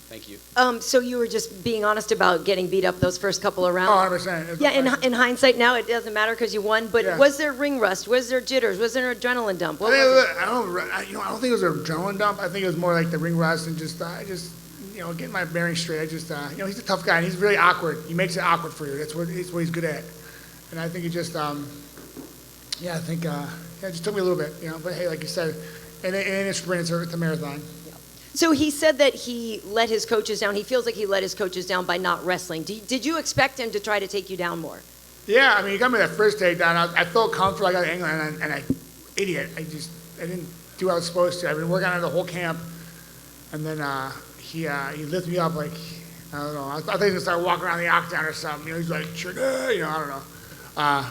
Thank you. So you were just being honest about getting beat up those first couple of rounds? Oh, 100%. Yeah, in hindsight now, it doesn't matter because you won, but was there ring rust? Was there jitters? Was there an adrenaline dump? What was it? I don't think it was an adrenaline dump. I think it was more like the ring rust and just getting my bearings straight. He's a tough guy, and he's really awkward. He makes it awkward for you. That's what he's good at. And I think it just, it just took me a little bit, But hey, like you said, and it's sprint, it's a marathon. So he said that he let his coaches down. He feels like he let his coaches down by not wrestling. Did you expect him to try to take you down more? Yeah, I mean, he got me that first takedown. I felt comfortable. I got an angle, and I idiot. I didn't do what I was supposed to. I've been working on it the whole camp, and then he lifted me up like, I don't know. I thought he was going to start walking around the octagon or something. He's like, I don't know. And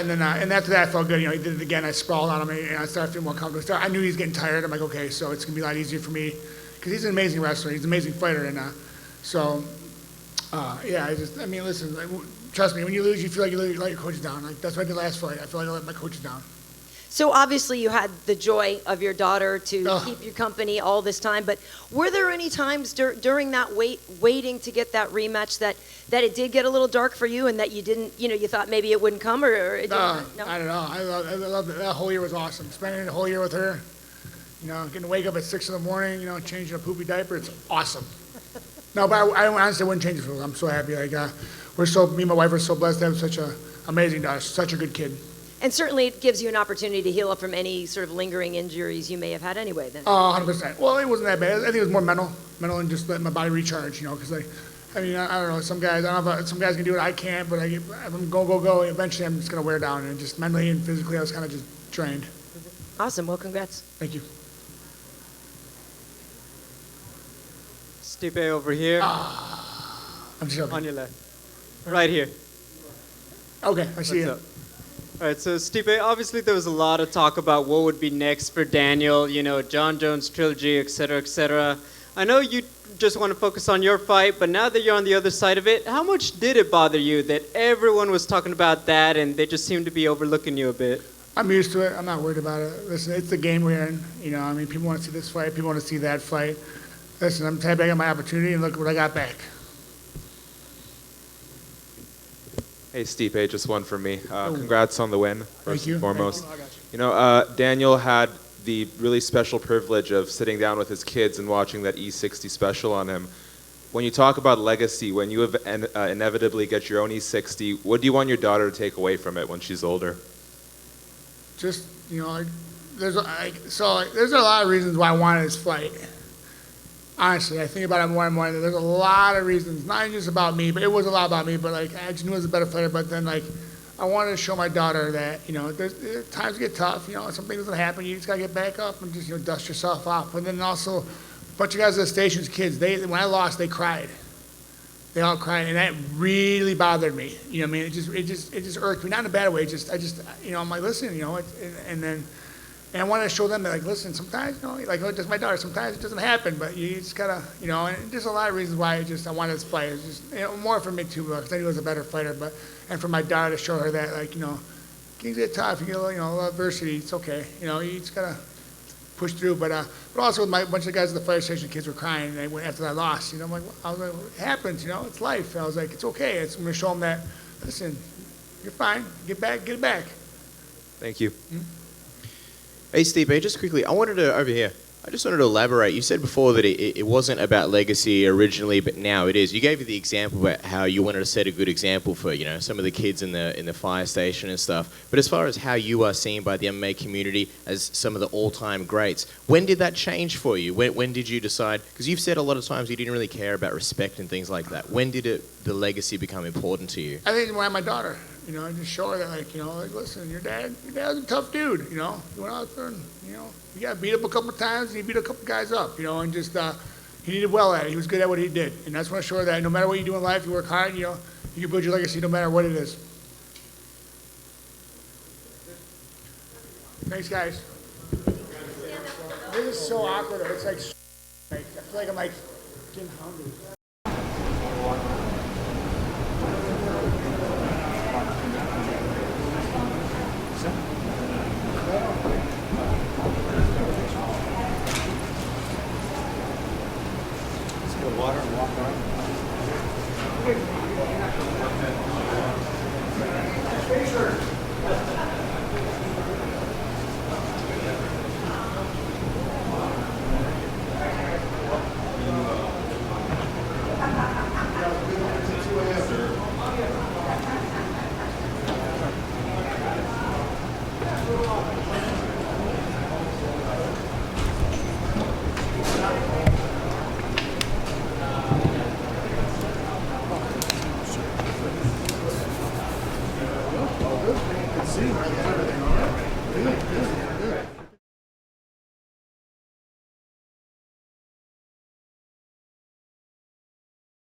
then and after that, I felt good. He did it again. I sprawled on him, and I started feeling more comfortable. I knew he was getting tired. I'm like, okay, so it's going to be a lot easier for me because he's an amazing wrestler. He's an amazing fighter. And listen, trust me, when you lose, you feel like you let your coaches down. Like, that's what I did last fight. I feel like I let my coaches down. So obviously you had the joy of your daughter to keep you company all this time, but were there any times during that waiting to get that rematch that it did get a little dark for you and that you didn't, you thought maybe it wouldn't come or it didn't? No? I don't know. I loved it. That whole year was awesome. Spending the whole year with her, getting to wake up at 6 in the morning, changing a poopy diaper, it's awesome. No, but I honestly wouldn't change it for her. I'm so happy. Like, me and my wife are so blessed to have such an amazing daughter, such a good kid. And certainly it gives you an opportunity to heal up from any sort of lingering injuries you may have had anyway then. Oh, 100%. Well, it wasn't that bad. I think it was more mental and just letting my body recharge, because I mean, I don't know. Some guys, I don't know if some guys can do it. I can't, but if I'm go. Eventually, I'm just gonna wear down, and just mentally and physically, I was kind of just drained. Awesome. Well, congrats. Thank you. Stipe over here. I'm joking. On your left. Right here. Okay, I see you. All right, so Stipe, obviously there was a lot of talk about what would be next for Daniel, you know, John Jones trilogy, et cetera, et cetera. I know you just want to focus on your fight, but now that you're on the other side of it, how much did it bother you that everyone was talking about that and they just seemed to be overlooking you a bit? I'm used to it. I'm not worried about it. Listen, it's the game we're in. You know, I mean, people want to see this fight. People want to see that fight. Listen, I'm happy I got my opportunity, and look what I got back. Hey, Stipe, just one for me. Congrats on the win, first and foremost. Thank you. I got you. You know, Daniel had the really special privilege of sitting down with his kids and watching that E60 special on him. When you talk about legacy, when you inevitably get your own E60, what do you want your daughter to take away from it when she's older? Just, you know, there's a lot of reasons why I wanted this fight. Honestly, I think about it more and more. There's a lot of reasons, not just about me, but it was a lot about me. But like, I just knew I was a better fighter. But then, like, I wanted to show my daughter that, you know, times get tough. You know, something's gonna happen. You just gotta get back up and just, you know, dust yourself off. But then also, a bunch of guys at the stations, kids, when I lost, they cried. They all cried, and that really bothered me. You know what I mean? It just irked me, not in a bad way. You know, I'm like, listen, you know, and I wanted to show them that, like, listen, sometimes, you know, like, just my daughter, sometimes it doesn't happen, but you just gotta, you know, and there's a lot of reasons why I wanted this fight. It's just, you know, more for me too, because I knew I was a better fighter, and for my daughter to show her that, like, you know, things get tough, you get a little adversity, it's okay. You know, you just gotta push through. But also with a bunch of guys at the fire station, kids were crying, and they went after I lost. You know, I was like, it happens, you know, it's life. And I was like, it's okay. I'm gonna show them that, listen, you're fine, get it back. Thank you. Hey, Stipe, just quickly, I just wanted to elaborate. You said before that it wasn't about legacy originally, but now it is. You gave the example about how you wanted to set a good example for, you know, some of the kids in the fire station and stuff. But as far as how you are seen by the MMA community as some of the all-time greats, when did that change for you? When did you decide? Because you've said a lot of times you didn't really care about respect and things like that. When did the legacy become important to you? I think when I had my daughter, you know, I just show her that, like, you know, like, listen, your dad's a tough dude, you know. He went out there and, you know, he got beat up a couple of times, and he beat a couple guys up, you know, and just, he did well at it. He was good at what he did. And I just want to show her that no matter what you do in life, you work hard, you know, you can build your legacy no matter what it is. Thanks, guys. This is so awkward. It's like, I feel like I'm like getting hungry. Water and walk around. Good.